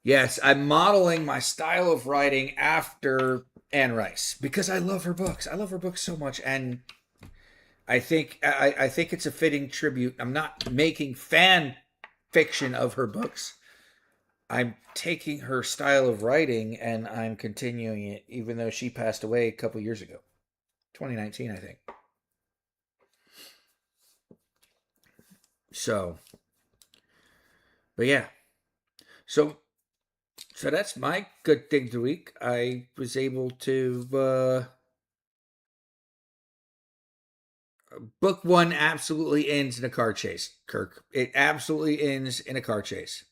Yes, I'm modeling my style of writing after Anne Rice because I love her books. I love her books so much, and I think it's a fitting tribute. I'm not making fan fiction of her books. I'm taking her style of writing and I'm continuing it, even though she passed away a couple years ago, 2019, I think. So, but yeah, so that's my good thing of the week. I was able to. Book 1 absolutely ends in a car chase, Kirk. It absolutely ends in a car chase.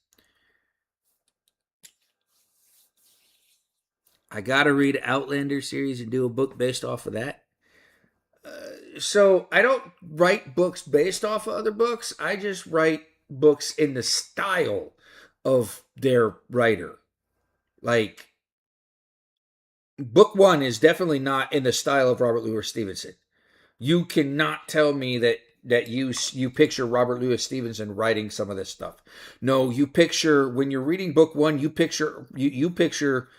I got to read Outlander series and do a book based off of that. So I don't write books based off of other books. I just write books in the style of their writer. Like, book 1 is definitely not in the style of Robert Louis Stevenson. You cannot tell me that you picture Robert Louis Stevenson writing some of this stuff. No, you picture, when you're reading book 1, you picture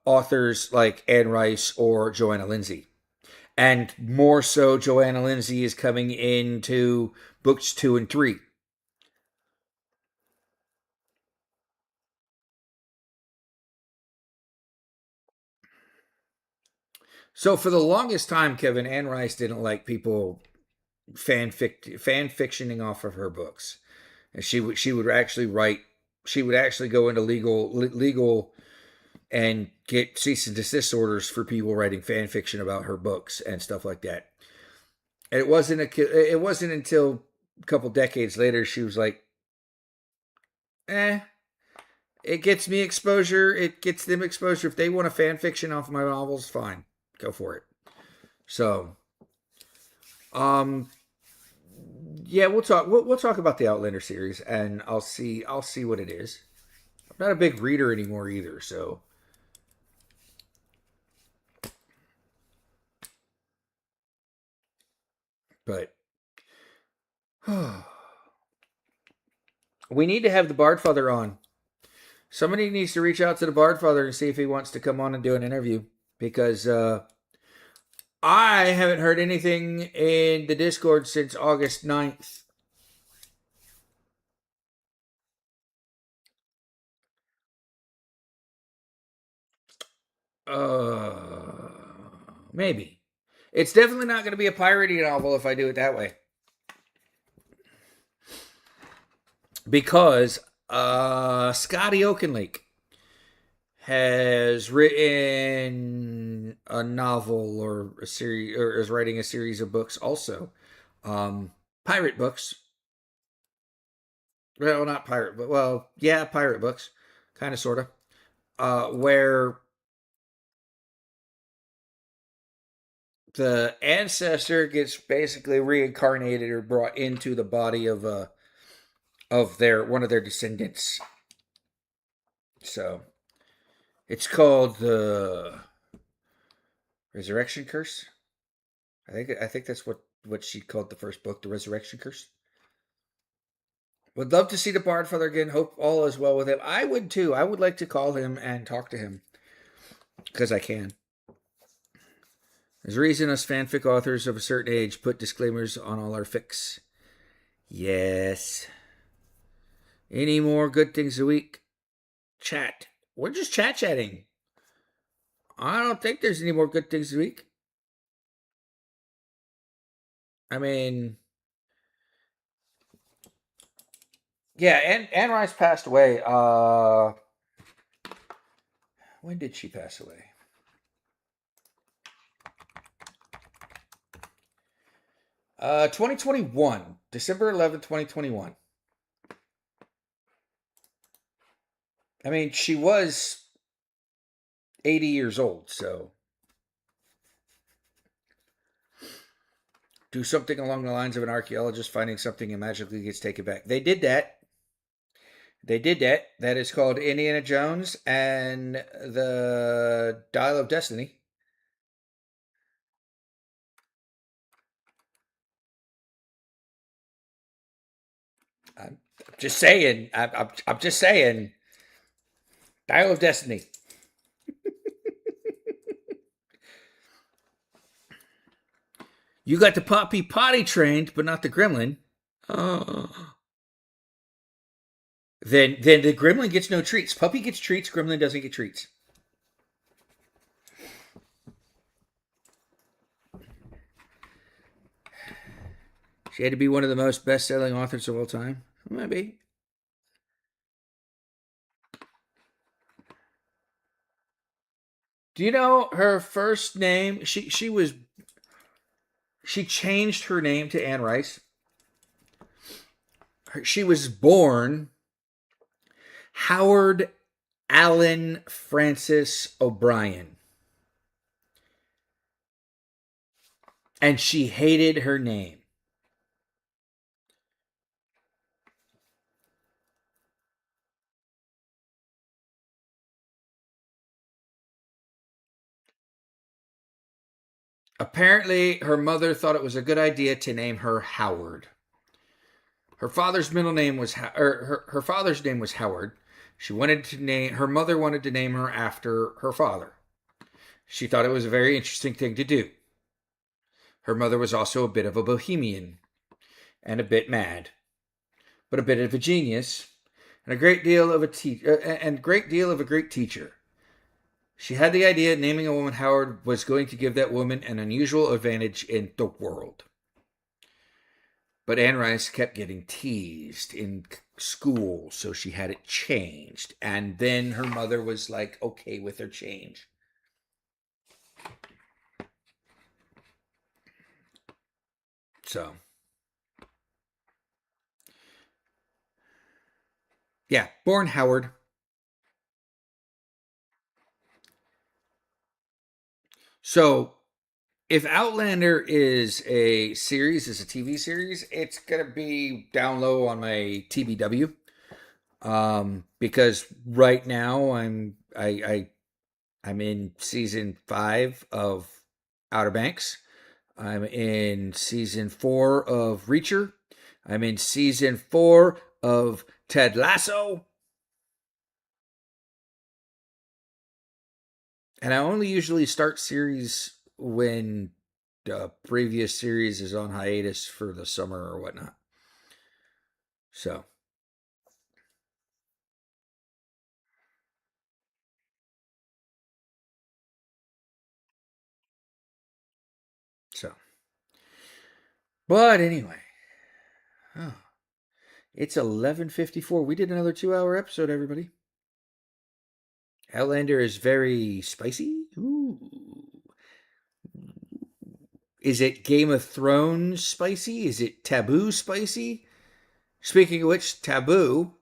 authors like Anne Rice or Joanna Lindsey. And more so, Joanna Lindsey is coming into books 2 and 3. So for the longest time, Kevin, Anne Rice didn't like people fan fictioning off of her books. And she would actually write. She would actually go into legal and get cease and desist orders for people writing fan fiction about her books and stuff like that. And it wasn't until a couple decades later she was like, it gets me exposure. It gets them exposure. If they want a fan fiction off my novels, fine, go for it. So, um, yeah, we'll talk. We'll talk about the Outlander series, and I'll see what it is. I'm not a big reader anymore either, so. But we need to have the Bardfather on. Somebody needs to reach out to the Bardfather and see if he wants to come on and do an interview, because I haven't heard anything in the Discord since August 9th. Maybe. It's definitely not going to be a pirating novel if I do it that way. Because Scotty Oakenlake has written a novel or a series, or is writing a series of books also. Pirate books. Well, not pirate, but well, yeah, pirate books. Kind of, sort of. Where the ancestor gets basically reincarnated or brought into the body of one of their descendants. So it's called the Resurrection Curse. I think that's what she called the first book, the Resurrection Curse. Would love to see the Bardfather again. Hope all is well with him. I would too. I would like to call him and talk to him because I can. There's a reason us fanfic authors of a certain age put disclaimers on all our fics. Yes. Any more good things a week? Chat. We're just chatting. I don't think there's any more good things a week. I mean, yeah, Anne Rice passed away. When did she pass away? 2021. December 11th, 2021. I mean, she was 80 years old, so do something along the lines of an archaeologist finding something and magically gets taken back. They did that. They did that. That is called Indiana Jones and the Dial of Destiny. I'm just saying. I'm just saying. Dial of Destiny. You got the Poppy potty trained, but not the Gremlin. Oh. Then the Gremlin gets no treats. Puppy gets treats. Gremlin doesn't get treats. She had to be one of the most best-selling authors of all time. Maybe. Do you know her first name? She changed her name to Anne Rice. She was born Howard Allen Francis O'Brien. And she hated her name. Apparently, her mother thought it was a good idea to name her Howard. Her father's middle name was her father's name was Howard. Her mother wanted to name her after her father. She thought it was a very interesting thing to do. Her mother was also a bit of a bohemian and a bit mad, but a bit of a genius and a great deal of a great teacher. She had the idea naming a woman Howard was going to give that woman an unusual advantage in the world. But Anne Rice kept getting teased in school, so she had it changed. And then her mother was like, okay with her change. So, yeah, born Howard. So, if Outlander is a TV series, it's gonna be down low on my TBW. Because right now I'm in season 5 of Outer Banks. I'm in season 4 of Reacher. I'm in season 4 of Ted Lasso. And I only usually start series when the previous series is on hiatus for the summer or whatnot. So, so. But anyway, oh, it's 11:54. We did another 2-hour episode, everybody. Outlander is very spicy. Ooh. Is it Game of Thrones spicy? Is it Taboo spicy? Speaking of which, Taboo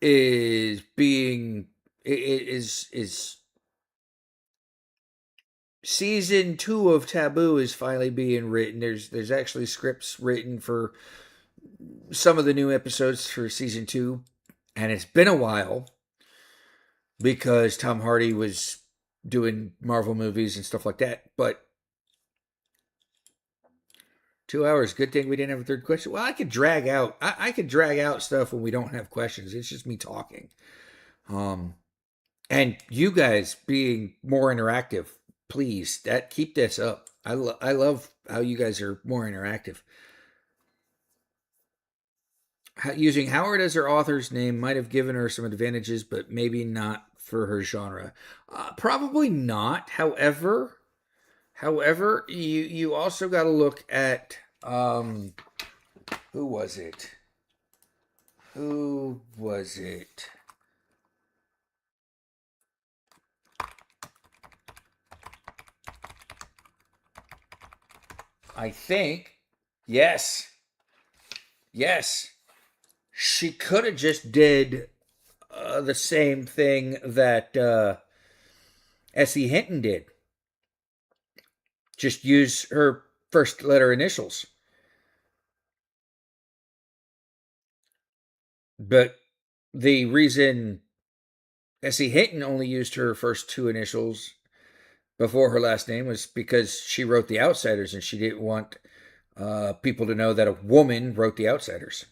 is being is season 2 of Taboo is finally being written. There's actually scripts written for some of the new episodes for season 2, and it's been a while because Tom Hardy was doing Marvel movies and stuff like that. But 2 hours, good thing we didn't have a third question. Well, I could drag out. I could drag out stuff when we don't have questions. It's just me talking. And you guys being more interactive, please. Keep this up. I love how you guys are more interactive. Using Howard as her author's name might have given her some advantages, but maybe not for her genre. Probably not. However, you also got to look at who was it? Who was it? I think, yes. She could have just did the same thing that S.E. Hinton did. Just use her first letter initials. But the reason S.E. Hinton only used her first two initials before her last name was because she wrote The Outsiders, and she didn't want people to know that a woman wrote The Outsiders.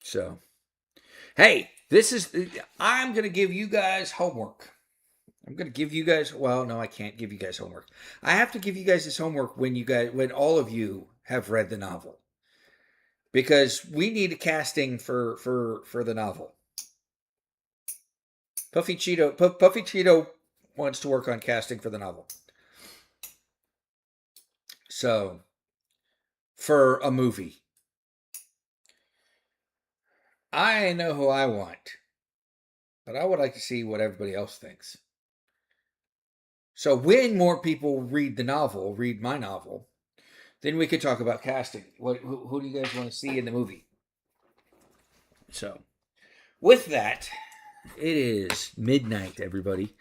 So, hey, I'm going to give you guys homework. I'm going to give you guys, well, no, I can't give you guys homework. I have to give you guys this homework when all of you have read the novel. Because we need a casting for the novel. Puffy Cheeto wants to work on casting for the novel. So, for a movie, I know who I want, but I would like to see what everybody else thinks. So when more people read my novel, then we could talk about casting. Who do you guys want to see in the movie? So, with that, it is midnight, everybody.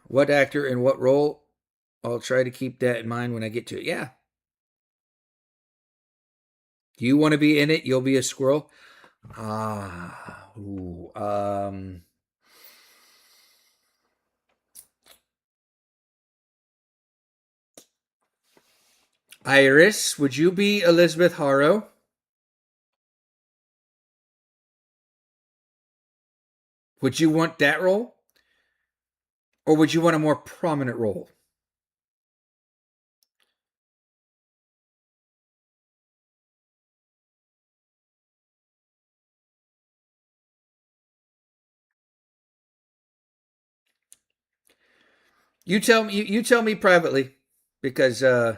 What actor and what role? I'll try to keep that in mind when I get to it. Yeah. Do you want to be in it? You'll be a squirrel. Iris, would you be Elizabeth Harrow? Would you want that role? Or would you want a more prominent role? You tell me privately, because yeah.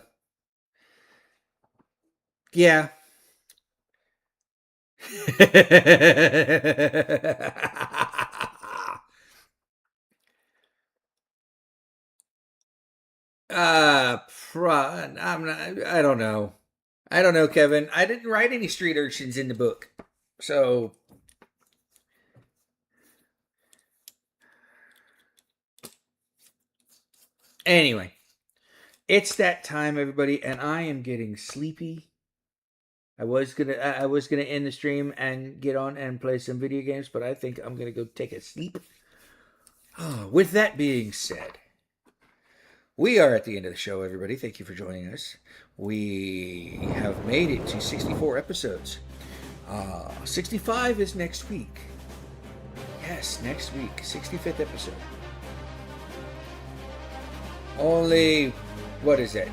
I'm not. I don't know. I don't know, Kevin. I didn't write any street urchins in the book, so anyway, it's that time, everybody, and I am getting sleepy. I was gonna end the stream and get on and play some video games, but I think I'm gonna go take a sleep. With that being said, we are at the end of the show, everybody. Thank you for joining us. We have made it to 64 episodes. 65 is next week. Yes, next week, 65th episode. Only, what is it?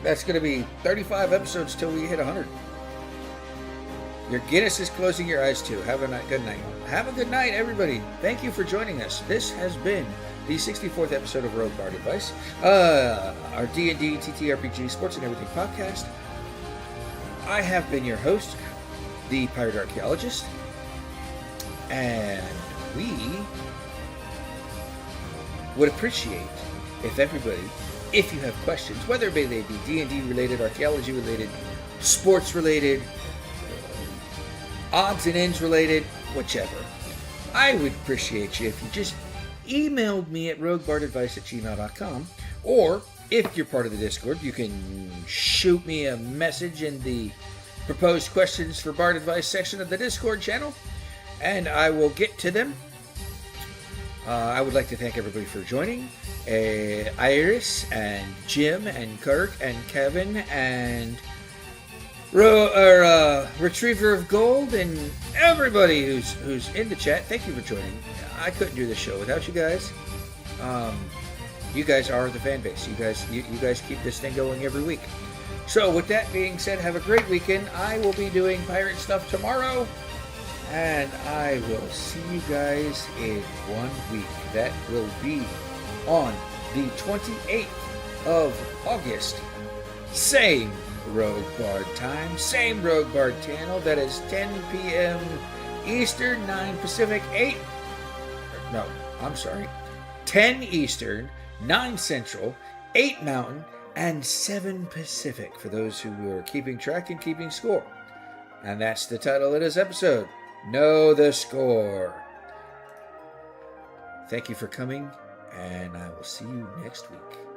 That's going to be 35 episodes till we hit 100. Your Guinness is closing your eyes too. Have a good night. Have a good night, everybody. Thank you for joining us. This has been the 64th episode of Rogue Bard Advice, our D&D, TTRPG, Sports and Everything podcast. I have been your host, the Pirate Archaeologist, and we would appreciate if you have questions, whether they be D&D related, archaeology related, sports related, odds and ends related, whichever. I would appreciate you if you just emailed me at roguebardadvice@gmail.com, or if you're part of the Discord, you can shoot me a message in the proposed questions for Bard Advice section of the Discord channel, and I will get to them. I would like to thank everybody for joining. Iris and Jim and Kirk and Kevin and Retriever of Gold and everybody who's in the chat. Thank you for joining. I couldn't do this show without you guys. You guys are the fan base. You guys keep this thing going every week. So with that being said, have a great weekend. I will be doing pirate stuff tomorrow. And I will see you guys in 1 week. That will be on the 28th of August. Same Rogue Bard time, same Rogue Bard channel. That is 10 p.m. Eastern, 9 Pacific, 8. No, I'm sorry, 10 Eastern, 9 Central, 8 Mountain, and 7 Pacific for those who are keeping track and keeping score. And that's the title of this episode, Know the Score. Thank you for coming, and I will see you next week.